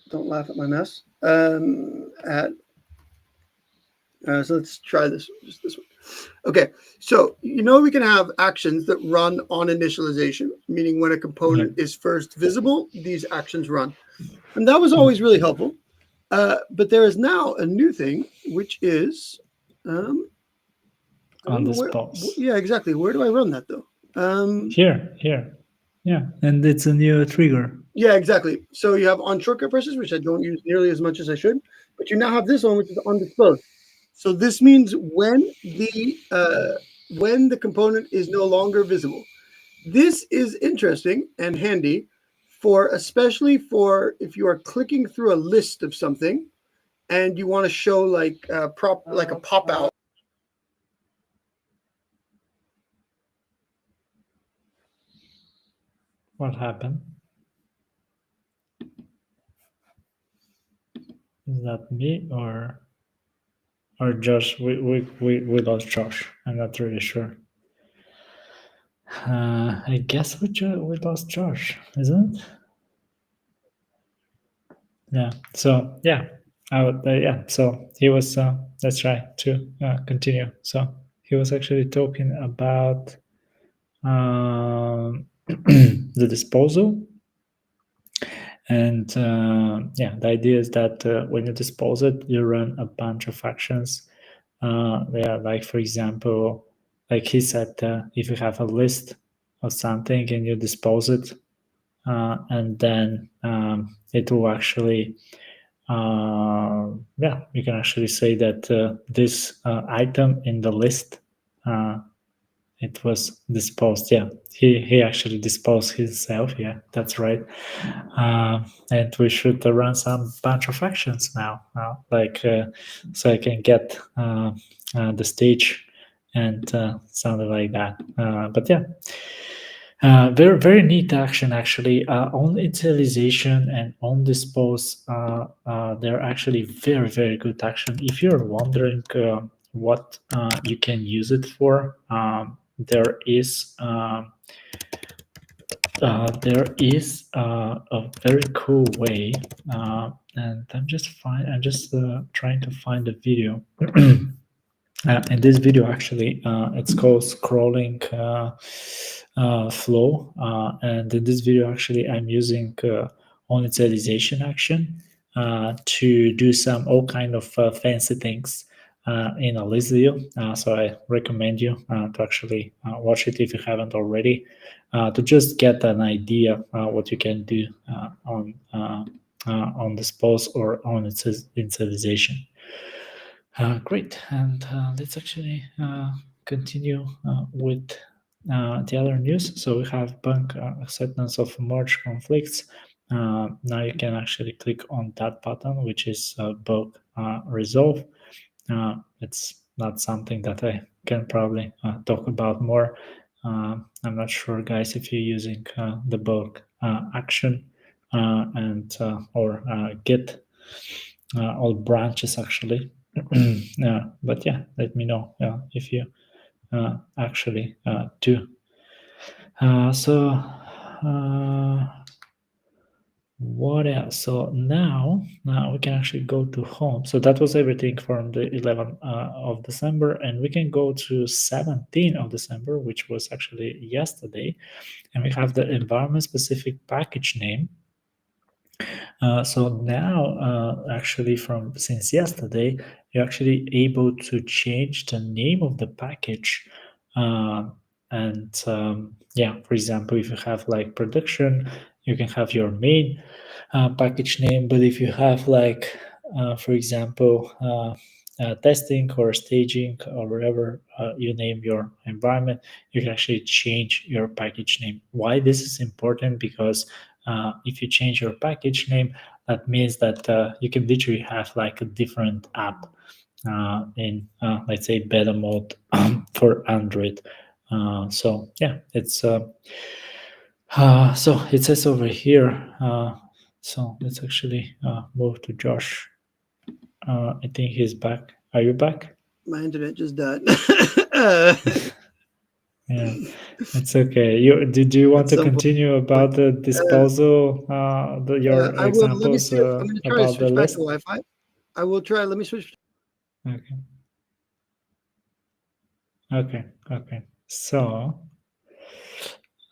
Don't laugh at my mess. Add. So let's try this, just this one. Okay, so we can have actions that run on initialization, meaning when a component is first visible, these actions run. And that was always really helpful. But there is now a new thing, which is onDispose. Yeah, exactly. Where do I run that though? Here. Yeah, and it's a new trigger. Yeah, exactly. So you have on shortcut presses, which I don't use nearly as much as I should, but you now have this one, which is onDispose. So this means when the component is no longer visible. This is interesting and handy especially for if you are clicking through a list of something and you want to show like a pop out. What happened? Is that me or Josh? We lost Josh. I'm not really sure. I guess we lost Josh, isn't it? Yeah. So yeah, So he was. Let's try to continue. So he was actually talking about the disposal. And the idea is that when you dispose it, you run a bunch of actions. Like for example, like he said, if you have a list of something and you dispose it, and then it will actually, you can actually say that this item in the list, it was disposed. Yeah, he actually disposed himself. Yeah, that's right. And we should run some bunch of actions now, so I can get the stage and something like that. But yeah. Very very neat action actually on initialization and on dispose. They're actually very very good action. If you're wondering what you can use it for, there is a very cool way, and I'm just trying to find a video. In this video, actually, it's called scrolling flow, and in this video, actually, I'm using initialization action to do some all kind of fancy things in a list view. So I recommend you to actually watch it if you haven't already, to just get an idea what you can do on this post or on initialization. Great, and let's actually continue with the other news. So we have bank acceptance of merge conflicts. Now you can actually click on that button, which is bug resolve. It's not something that I can probably talk about more. I'm not sure, guys, if you're using the bug action and or Git all branches actually. But yeah, let me know if you actually do. So what else? So now we can actually go to home. So that was everything from the 11th of December, and we can go to 17th of December, which was actually yesterday, and we have the environment specific package name. So now, actually, since yesterday, you're actually able to change the name of the package. And yeah, for example, if you have like production, you can have your main package name. But if you have like, for example, testing or staging or whatever you name your environment, you can actually change your package name. Why this is important? Because if you change your package name, that means that you can literally have like a different app in let's say beta mode for Android. So yeah, it's so it says over here. So let's actually move to Josh. I think he's back. Are you back? My internet just died. Yeah, it's okay. Did you want to continue about the disposal, your I will. Let me examples see if I'm going to try to about the switch back to list? Wi-Fi. I will try. Let me switch. Okay. Okay. So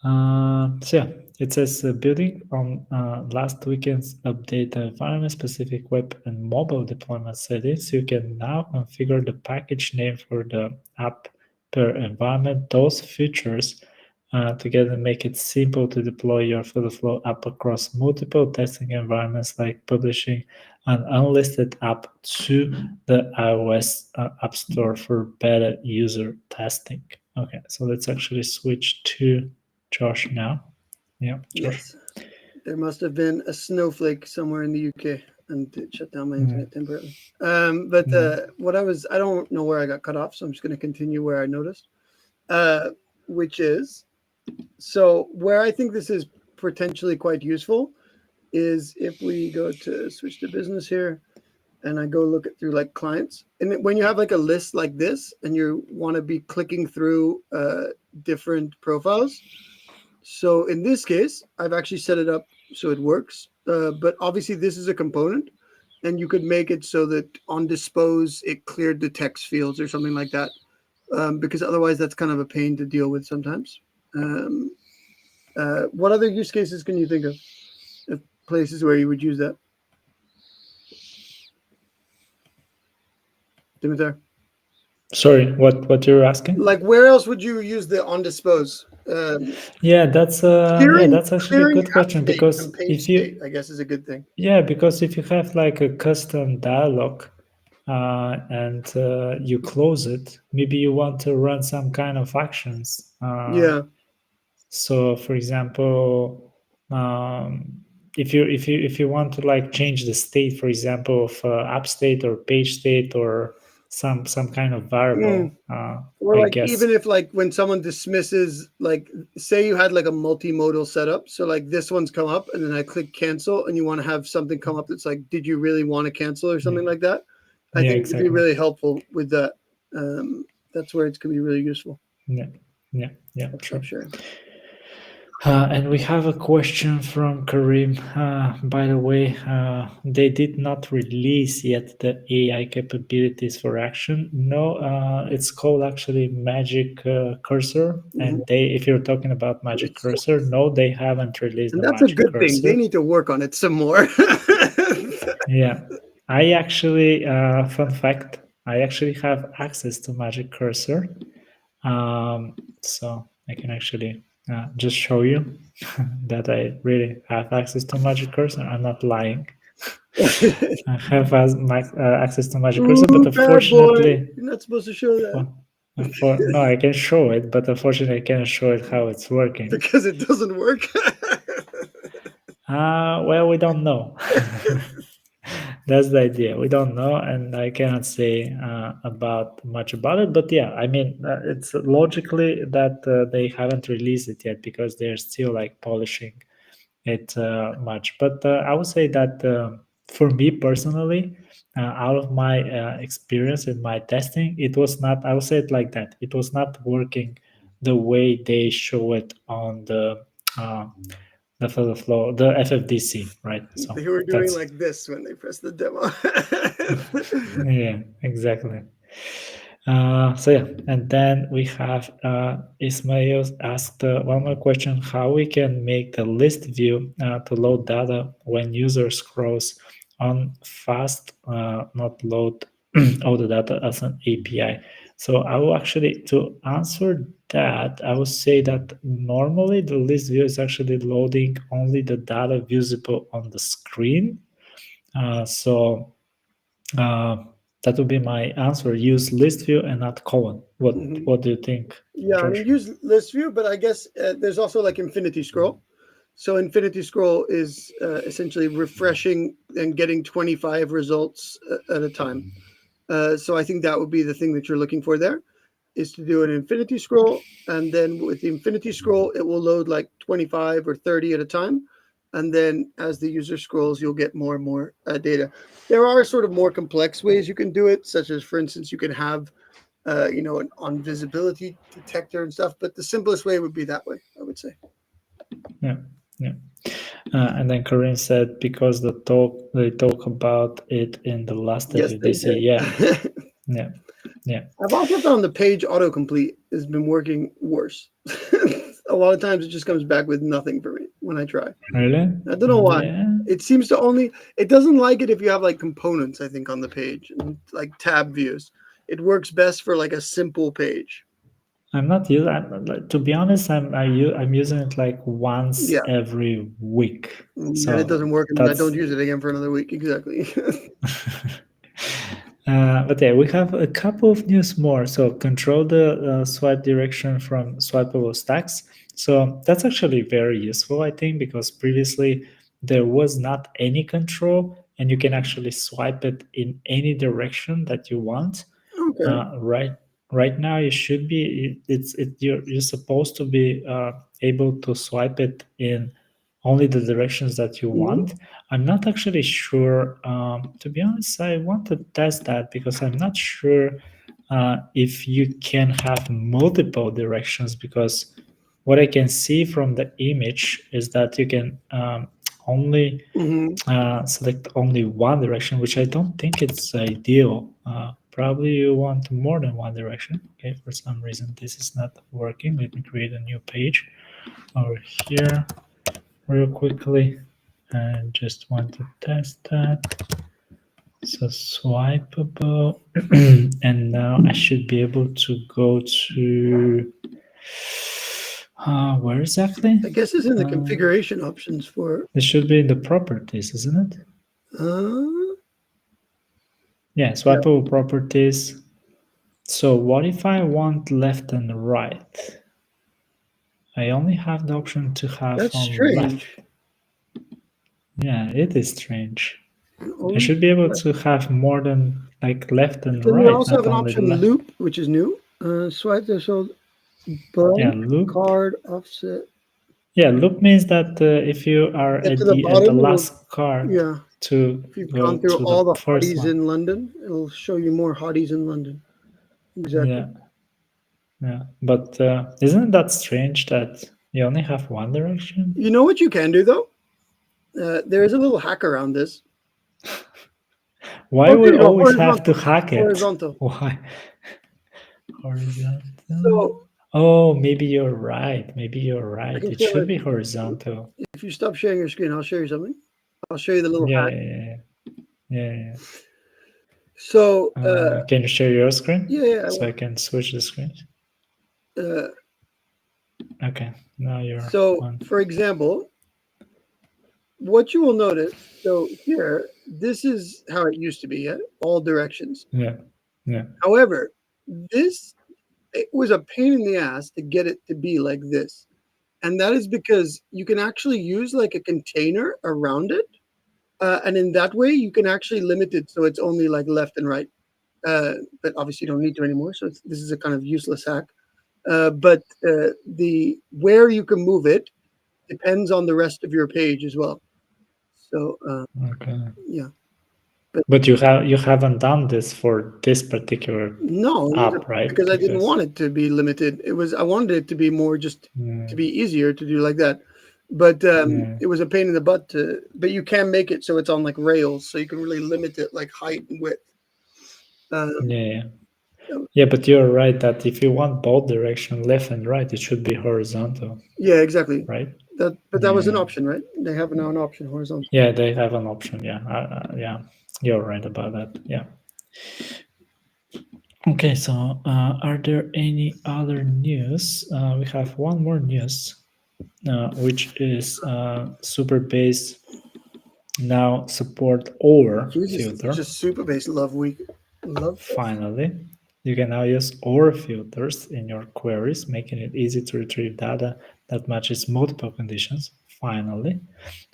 yeah, it says building on last weekend's update environment-specific web and mobile deployment settings, you can now configure the package name for the app per environment. Those features together make it simple to deploy your FlutterFlow app across multiple testing environments, like publishing an unlisted app to the iOS App Store for beta user testing. Okay, so let's actually switch to Josh now. Yeah, Josh. Yes. There must have been a snowflake somewhere in the UK and it shut down my internet temporarily. But I don't know where I got cut off, so I'm just going to continue where I noticed, which is, so where I think this is potentially quite useful is if we go to switch to business here and I go look at through like clients, and when you have like a list like this and you want to be clicking through different profiles. So in this case, I've actually set it up so it works. But obviously this is a component and you could make it so that on dispose, it cleared the text fields or something like that. Because otherwise that's kind of a pain to deal with sometimes. What other use cases can you think of places where you would use that? Dimitar? Sorry, what you're asking? Like where else would you use the on dispose? Yeah, that's actually a good question, because if you, I guess, is a good thing. yeah, because if you have like a custom dialog and you close it, maybe you want to run some kind of actions. Yeah. So, for example, if you want to like change the state, for example, of app state or page state or some kind of variable. Or I like guess. even if like when someone dismisses, like say you had like a multimodal setup, so like this one's come up and then I click cancel and you want to have something come up that's like, did you really want to cancel or something like that? I Yeah, think it'd exactly. be really helpful with that. That's where it's going to be really useful. Yeah, true. Sure. And we have a question from Karim. By the way, they did not release yet the AI capabilities for action. No, it's called actually Magic Cursor. And if you're talking about Magic Cursor, no, they haven't released And the that's a Magic good Cursor. thing. They need to work on it some more. Yeah, I actually, fun fact, I actually have access to Magic Cursor. So I can actually just show you that I really have access to Magic Cursor. I'm not lying. I have access to Magic Cursor, but unfortunately, you're not supposed to show that. no, I can show it, but unfortunately, I cannot show it how it's working because it doesn't work. Well, we don't know. That's the idea. We don't know, and I cannot say much about it. But yeah, I mean, it's logically that they haven't released it yet because they're still like polishing it much. But I would say that for me personally, out of my experience in my testing, it was not. I would say it like that. It was not working the way they show it on the FlutterFlow, the FFDC, right? So they were doing like this when they pressed the demo. Yeah, exactly. So yeah, and then we have Ismail asked one more question: how we can make the list view to load data when user scrolls on fast, not load all the data as an API. So I will actually, to answer that, I would say that normally the list view is actually loading only the data visible on the screen. So that would be my answer. Use list view and not column. What do you think? Yeah, George? I mean, use list view, but I guess there's also like infinity scroll. So infinity scroll is essentially refreshing and getting 25 results at a time. So I think that would be the thing that you're looking for there, is to do an infinity scroll. And then with the infinity scroll, it will load like 25 or 30 at a time. And then as the user scrolls, you'll get more and more data. There are sort of more complex ways you can do it, such as, for instance, you can have an on visibility detector and stuff. But the simplest way would be that way, I would say. Yeah. And then Corinne said because they talk about it in the last FFDC. Yeah. I've also found the page autocomplete has been working worse. A lot of times it just comes back with nothing for me when I try. Really? I don't know why. Yeah. It seems to it doesn't like it if you have like components, I think, on the page, and like tab views. It works best for like a simple page. I'm not using. To be honest, I'm using it like once every week. So and it doesn't work, and I don't use it again for another week. Exactly. But yeah, we have a couple of news more. So control the swipe direction from swipeable stacks. So that's actually very useful, I think, because previously there was not any control, and you can actually swipe it in any direction that you want. Okay. Right now, you should be. You're supposed to be able to swipe it in only the directions that you want. I'm not actually sure. To be honest, I want to test that because I'm not sure if you can have multiple directions, because what I can see from the image is that you can only select only one direction, which I don't think it's ideal. Probably you want more than one direction. Okay, for some reason this is not working. Let me create a new page over here real quickly. And just want to test that. So swipeable, and now I should be able to go to where exactly? I guess it's in the configuration options for. It should be in the properties, isn't it? Yeah, swipeable properties. So what if I want left and right? I only have the option to have That's on strange. left. Yeah, it is strange. I should be able to have more than like left and Then you right, also have not an only option left. loop, which is new. Swipe the so blank Loop. card offset. Yeah, loop means that if you are Get to at the the bottom, last card yeah. to If you've go gone through to all the the first hotties one. in London, it'll show you more hotties in London. Exactly. Yeah. But isn't that strange that you only have one direction? You know what you can do though? There is a little hack around this. Why Oh, there we you go. always have to Horizontal. hack it? Horizontal. Why? Horizontal. So Oh, maybe you're right. Maybe you're I right. can It show should it. be horizontal. If you stop sharing your screen, I'll show you something. I'll show you the little Yeah, hack. yeah. So can you share your screen? yeah, So I can switch the screens. Okay, now you're so on. for example, what you will notice, so here, this is how it used to be, all directions. Yeah. However, it was a pain in the ass to get it to be like this. And that is because you can actually use like a container around it. And in that way, you can actually limit it so it's only like left and right. But obviously, you don't need to anymore. So this is a kind of useless hack. But the where you can move it depends on the rest of your page as well. So Okay. yeah. But you haven't done this for this particular app, right? Because I didn't want it to be limited. I wanted it to be more just to be easier to do like that. But it was a pain in the butt but you can make it so it's on like rails, so you can really limit it like height and width. Yeah, but you're right that if you want both direction, left and right, it should be horizontal. Yeah, exactly. Right. But that was an option, right? They have now an option horizontal. Yeah, they have an option. Yeah, you're right about that. Yeah. Okay, so are there any other news? We have one more news, which is Superbase now support OR filter. It's just Superbase love week. Finally, you can now use OR filters in your queries, making it easy to retrieve data that matches multiple conditions. Finally,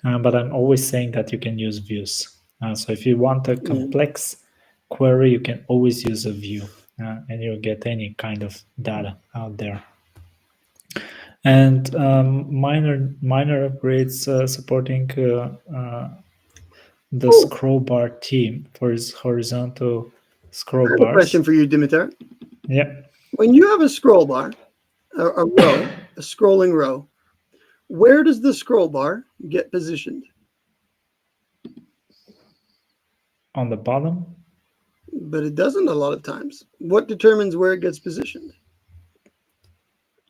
but I'm always saying that you can use views. So if you want a complex query, you can always use a view, and you'll get any kind of data out there. And minor upgrades supporting the scroll bar theme for its horizontal scroll bars. I have a question for you, Dimitar. Yeah. When you have a scroll bar, a row, a scrolling row, where does the scroll bar get positioned? On the bottom? But it doesn't a lot of times. What determines where it gets positioned?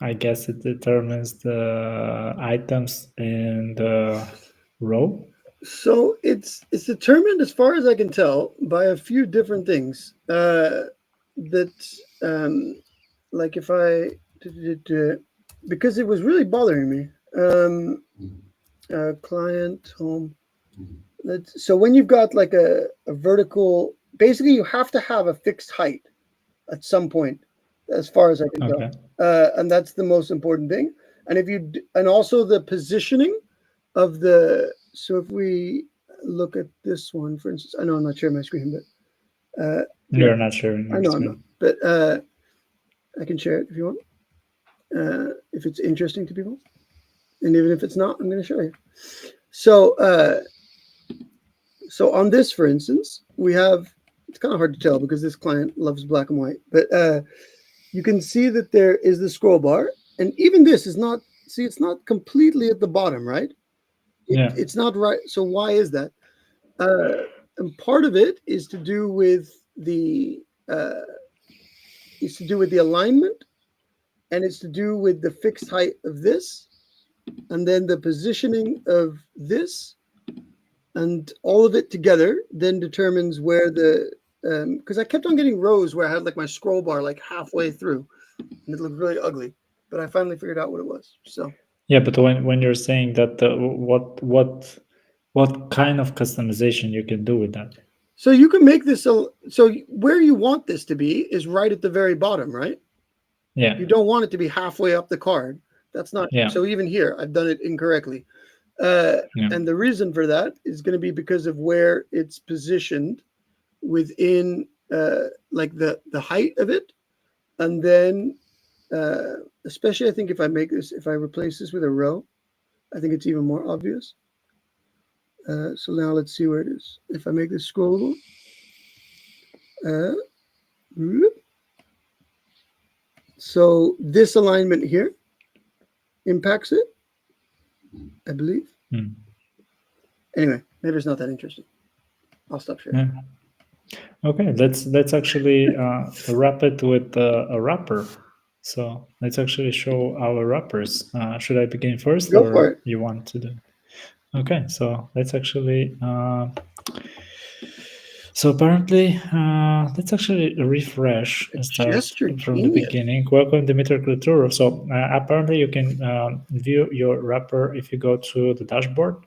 I guess it determines the items in the row. So it's determined, as far as I can tell, by a few different things. Like if I because it was really bothering me. Client home. So when you've got like a vertical, basically you have to have a fixed height at some point, as far as I can tell, and that's the most important thing. And also the positioning of the. So if we look at this one, for instance, I know I'm not sharing my screen, but you're not sharing your screen. I'm not, but I can share it if you want, if it's interesting to people, and even if it's not, I'm going to show you. So on this, for instance, we have. It's kind of hard to tell because this client loves black and white, but you can see that there is the scroll bar, and even this is not. See, it's not completely at the bottom, right? It's not right. So why is that? And part of it is to do with the alignment, and it's to do with the fixed height of this, and then the positioning of this, and all of it together then determines where the because I kept on getting rows where I had like my scroll bar like halfway through, and it looked really ugly. But I finally figured out what it was. So yeah, but when you're saying that, what kind of customization you can do with that? So you can make this so where you want this to be is right at the very bottom, right? Yeah. You don't want it to be halfway up the card. That's not. Yeah. So even here, I've done it incorrectly. And the reason for that is going to be because of where it's positioned within like the height of it. And then especially I think if I replace this with a row, I think it's even more obvious. So now let's see where it is. If I make this scrollable, so this alignment here impacts it, I believe. Anyway, maybe it's not that interesting. I'll stop sharing. Okay, let's actually wrap it with a wrapper. So let's actually show our wrappers. Should I begin first, Go for it. you want to do? Okay, so let's actually. So apparently, let's actually refresh and start from the beginning. Welcome, Dmitry Klaturov. So apparently, you can view your wrapper if you go to the dashboard.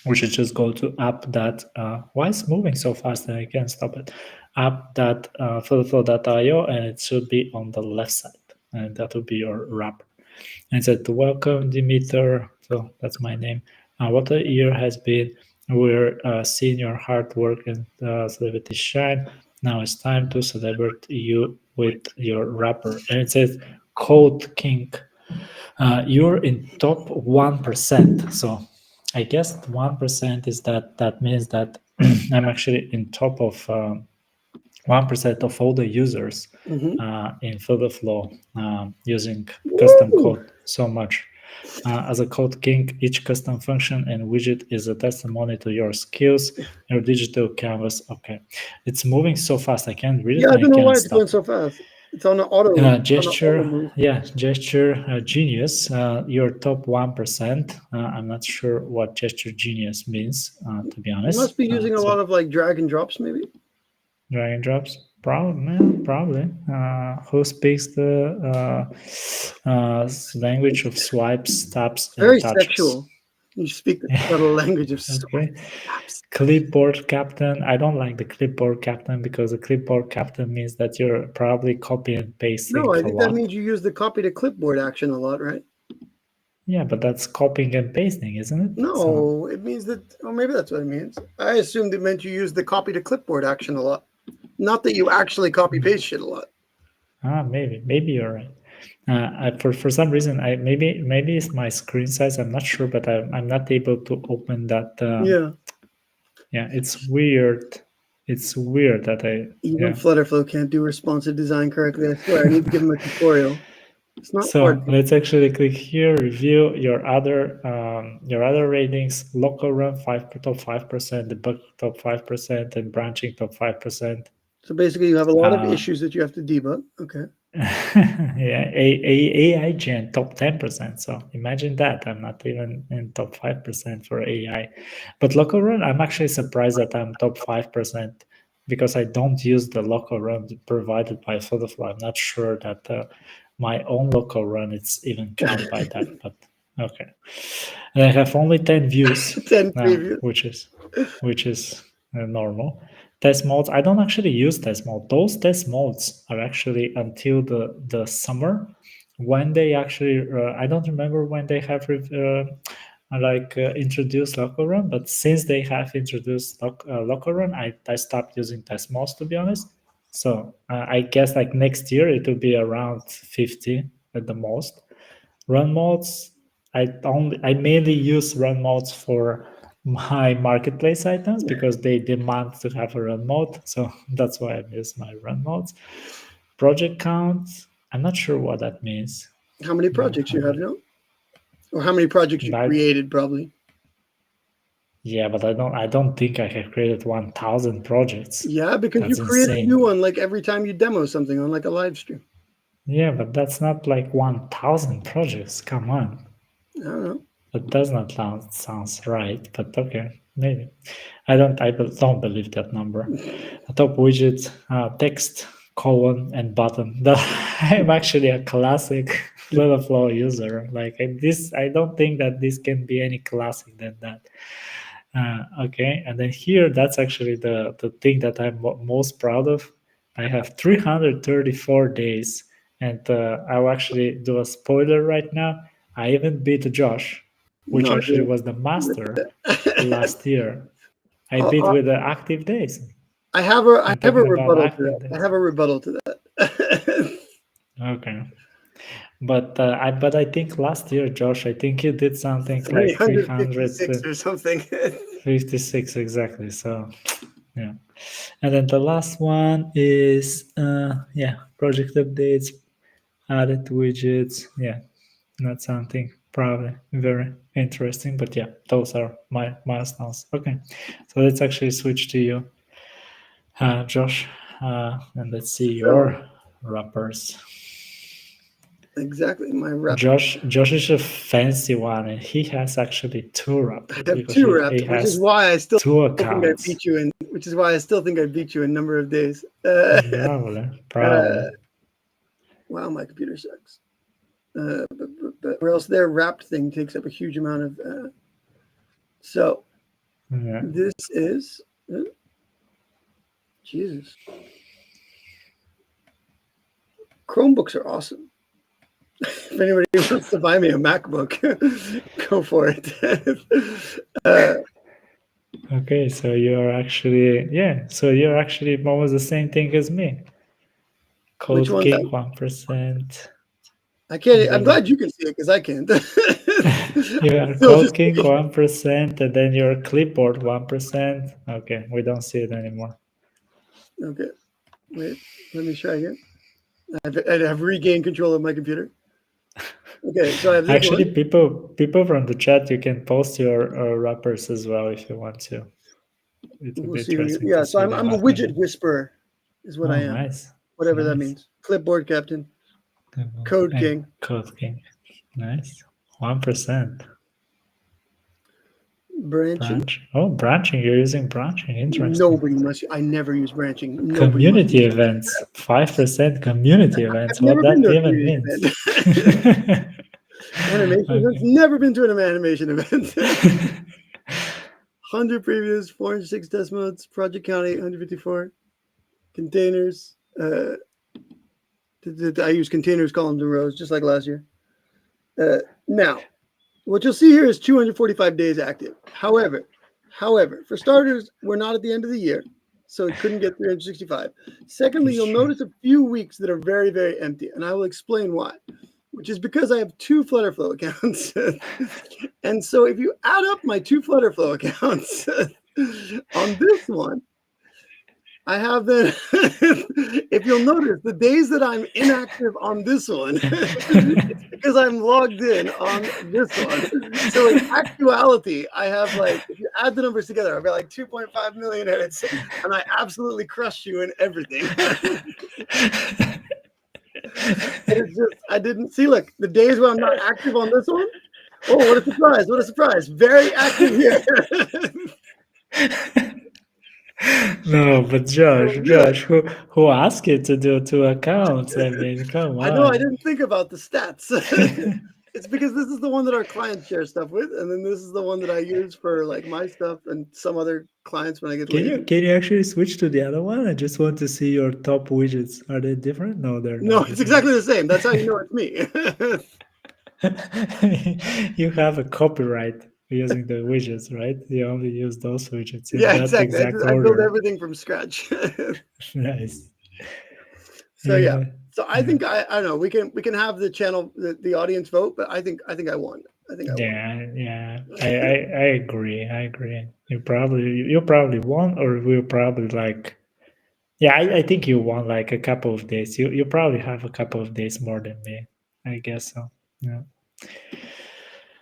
We should just go to app that why is moving so fast that I can't stop it, app.FlutterFlow.io, and it should be on the left side, and that will be your wrapper. And it said, welcome Dimitar, so that's my name. What a year has been. We're seeing your hard work and celebrity shine. Now it's time to celebrate you with your wrapper. And it says Code King, you're in top 1%. So I guess 1% is that means that I'm actually in top of 1% of all the users in FlutterFlow using custom code so much. As a code king, each custom function and widget is a testimony to your skills, your digital canvas. Okay, it's moving so fast. I can't read it. Yeah, I don't know why it's going so fast. It's on the auto. Gesture, gesture genius. You're top 1%. I'm not sure what gesture genius means, to be honest. You must be using a lot of like drag and drops, maybe. Drag and drops, probably. Who speaks the language of swipes, taps, and very touches? Sexual. You speak the subtle language of swipes. Clipboard captain. I don't like the clipboard captain because the clipboard captain means that you're probably copy and pasting. No, I think that means you use the copy to clipboard action a lot, right? Yeah, but that's copying and pasting, isn't it? No, it means that. Oh, maybe that's what it means. I assumed it meant you use the copy to clipboard action a lot, not that you actually copy paste shit a lot. Maybe you're right. For some reason, maybe it's my screen size. I'm not sure, but I'm not able to open that. Yeah, it's weird. It's weird that even FlutterFlow can't do responsive design correctly. I swear, I need to give him a tutorial. It's not hard. Let's actually click here. Review your other ratings. Local run top 5%, debug top 5%, and branching top 5%. So basically, you have a lot of issues that you have to debug. Okay. Yeah, AI gen top 10%. So imagine that. I'm not even in top 5% for AI. But local run, I'm actually surprised that I'm top 5% because I don't use the local run provided by FlutterFlow. I'm not sure that my own local run it's even counted by that. But okay. And I have only 10 views, 10 previews, which is normal. Test modes, I don't actually use test mode. Those test modes are actually until the summer when they actually I don't remember when they have introduced local run, but since they have introduced local run, I stopped using test modes, to be honest. So I guess like next year it will be around 50 at the most. Run modes, I mainly use run modes for my marketplace items because they demand to have a run mode. So that's why I use my run modes. Project count, I'm not sure what that means. How many projects you have now? Or how many projects you created, probably. Yeah, but I don't think I have created 1,000 projects. Yeah, because you create a new one like every time you demo something on like a live stream. Yeah, but that's not like 1,000 projects. Come on. I don't know. That does not sounds right, but okay, maybe. I don't believe that number. A top widget, text, colon, and button. I'm actually a classic FlutterFlow user. Like this, I don't think that this can be any classic than that. Okay, and then here, that's actually the thing that I'm most proud of. I have 334 days, and I'll actually do a spoiler right now. I even beat Josh. which No, actually was the master last year. I beat with the active days. I have a I'm talking about rebuttal to active that. days. I have a rebuttal to that. Okay. But I think last year, Josh, I think you did something like 356 or something. 356 exactly. So yeah. And then the last one is project updates, added widgets. Yeah, not something probably very interesting, but yeah, those are my milestones. Okay, so let's actually switch to you, Josh, and let's see your wrappers. Exactly, my wrap. Josh is a fancy one, and he has actually two wrappers. I have two wraps, which is why I still two think I accounts. beat you in. Which is why I still think I beat you a number of days. Probably. Wow, my computer sucks. But or else their wrapped thing takes up a huge amount of. So Yeah. this is Jesus. Chromebooks are awesome. If anybody wants to buy me a MacBook, go for it. Okay, so you're actually almost the same thing as me. Code King 1%. I can't. I'm glad you can see it because I can't. You are Code King 1%, and then your clipboard 1%. Okay, we don't see it anymore. Okay, wait. Let me try again. I've regained control of my computer. Okay, so I have this actually one. people from the chat, you can post your wrappers as well if you want to. It would be interesting. Yeah, so I'm a widget whisperer, is what I am. Nice. Whatever that means. Clipboard captain. Code King. Code King. Nice. 1%. Branching. Branching. You're using branching. Interesting. Nobody must. I never use branching. Community events. 5% community events. What that even means. Animation. I've never been to an animation event. 100 previews, 406 test modes, project count 854. Containers. I use containers, columns, and rows, just like last year. Now, what you'll see here is 245 days active. However, for starters, we're not at the end of the year, so it couldn't get 365. Secondly, you'll notice a few weeks that are very, very empty, and I will explain why, which is because I have two FlutterFlow accounts. And so if you add up my two FlutterFlow accounts on this one, I have then, if you'll notice, the days that I'm inactive on this one, it's because I'm logged in on this one. So in actuality, I have if you add the numbers together, I've got 2.5 million edits, and I absolutely crushed you in everything. It's just, I didn't see, the days where I'm not active on this one. Oh, what a surprise. What a surprise. Very active here. No, but Josh, who asked you to do two accounts? I mean, come on. I know, I didn't think about the stats. It's because this is the one that our clients share stuff with, and then this is the one that I use for my stuff and some other clients when I get lazy. Can you actually switch to the other one? I just want to see your top widgets. Are they different? No, they're not. No, it's exactly the same. That's how you know it's me. You have a copyright using the widgets, right? You only use those widgets in yeah, that exactly. exact I order. build everything from scratch. Nice. So yeah. So I think I don't know. We can have the channel the audience vote, but I think I won. I agree. You probably won, or we'll probably I think you won a couple of days. You probably have a couple of days more than me. I guess so. Yeah.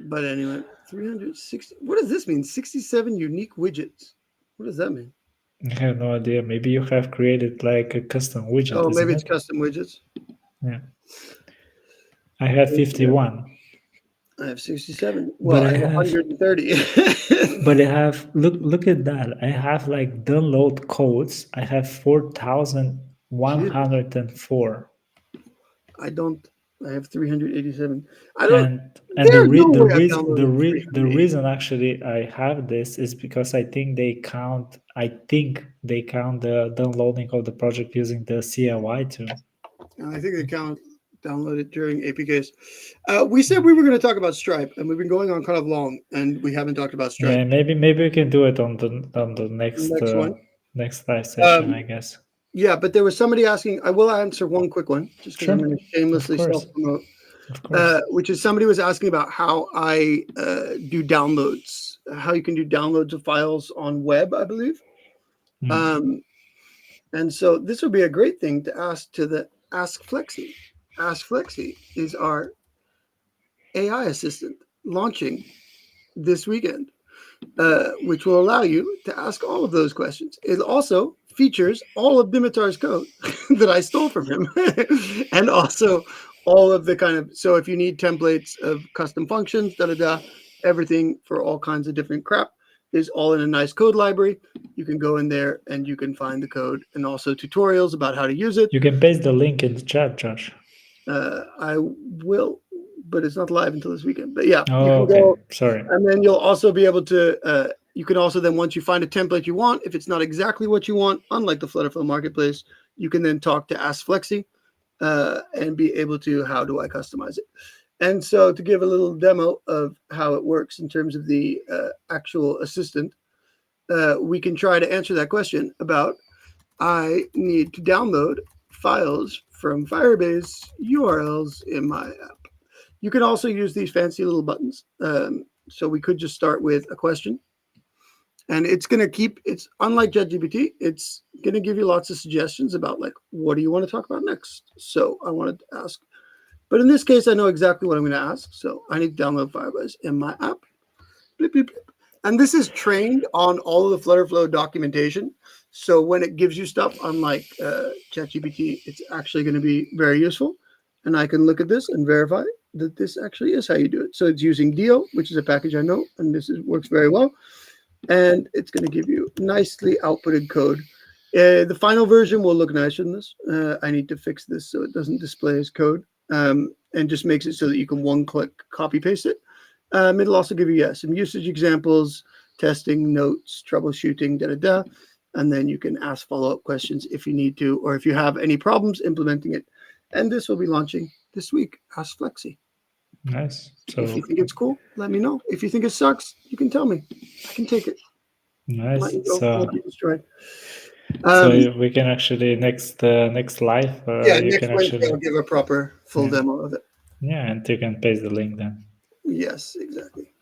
But anyway, 360. What does this mean? 67 unique widgets. What does that mean? I have no idea. Maybe you have created a custom widget. Oh, maybe it's custom widgets. Yeah. I have 51. I have 67. Well, I have 130. But I have look at that. I have download codes. I have 4,104. I have 387. And the reason actually I have this is because I think they count the downloading of the project using the CLI too. I think they count Download it during APKs. We said we were going to talk about Stripe, and we've been going on kind of long, and we haven't talked about Stripe. Yeah, maybe we can do it on the next one. Next live session, I guess. Yeah, but there was somebody asking. I will answer one quick one, just because I'm going to shamelessly Of course. self-promote. Of course. Which is somebody was asking about how I do downloads, how you can do downloads of files on web, I believe. And so this would be a great thing to ask to the Ask Flexi. Ask Flexi is our AI assistant launching this weekend, which will allow you to ask all of those questions. It also features all of Dimitar's code that I stole from him, and also all of the kind of, so if you need templates of custom functions, everything for all kinds of different crap is all in a nice code library. You can go in there and you can find the code, and also tutorials about how to use it. You can paste the link in the chat, Josh. I will, but it's not live until this weekend. But yeah, you can go. Sorry. And then you'll also be able to, you can also then, once you find a template you want, if it's not exactly what you want, unlike the FlutterFlow marketplace, you can then talk to Ask Flexi and be able to, how do I customize it? And so to give a little demo of how it works in terms of the actual assistant, we can try to answer that question about, I need to download files from Firebase URLs in my app. You can also use these fancy little buttons. So we could just start with a question. And it's going to keep, it's unlike ChatGPT, it's going to give you lots of suggestions about, like, what do you want to talk about next? So I wanted to ask, but in this case, I know exactly what I'm going to ask. So I need to download Firebase in my app. Blip, blip, blip. And this is trained on all of the FlutterFlow documentation. So when it gives you stuff, unlike ChatGPT, it's actually going to be very useful. And I can look at this and verify that this actually is how you do it. So it's using Dio, which is a package I know, and this works very well. And it's going to give you nicely outputted code. The final version will look nicer than this. I need to fix this so it doesn't display as code, and just makes it so that you can one-click copy paste it. It'll also give you some usage examples, testing, notes, troubleshooting, and then you can ask follow-up questions if you need to, or if you have any problems implementing it. And this will be launching this week. Ask Flexi. Nice. So if you think it's cool, let me know. If you think it sucks, you can tell me. I can take it. Nice. So destroyed. So we can actually next live. Next Wednesday I'll give a proper full demo of it. Yeah, and you can paste the link then. Yes, exactly.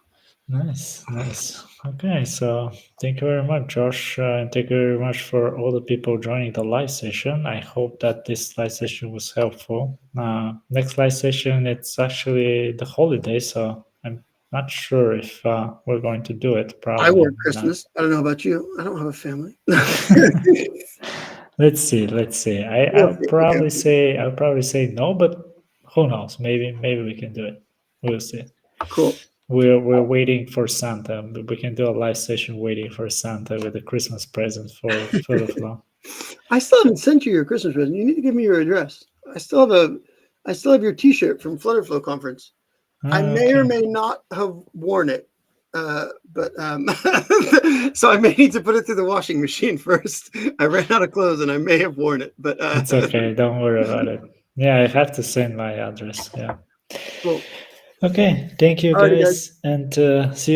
Nice. Okay, so thank you very much, Josh, and thank you very much for all the people joining the live session. I hope that this live session was helpful. Next live session, it's actually the holiday, so I'm not sure if we're going to do it. Probably I work Christmas. I don't know about you. I don't have a family. Let's see. I'll probably say no, but who knows? Maybe we can do it. We'll see. Cool. We're waiting for Santa. We can do a live session waiting for Santa with a Christmas present for FlutterFlow. I still haven't sent you your Christmas present. You need to give me your address. I still have your T-shirt from FlutterFlow conference. I may or may not have worn it, but so I may need to put it through the washing machine first. I ran out of clothes and I may have worn it, but it's okay. Don't worry about it. Yeah, I have to send my address. Yeah. Cool. Okay. Thank you, guys, and see you.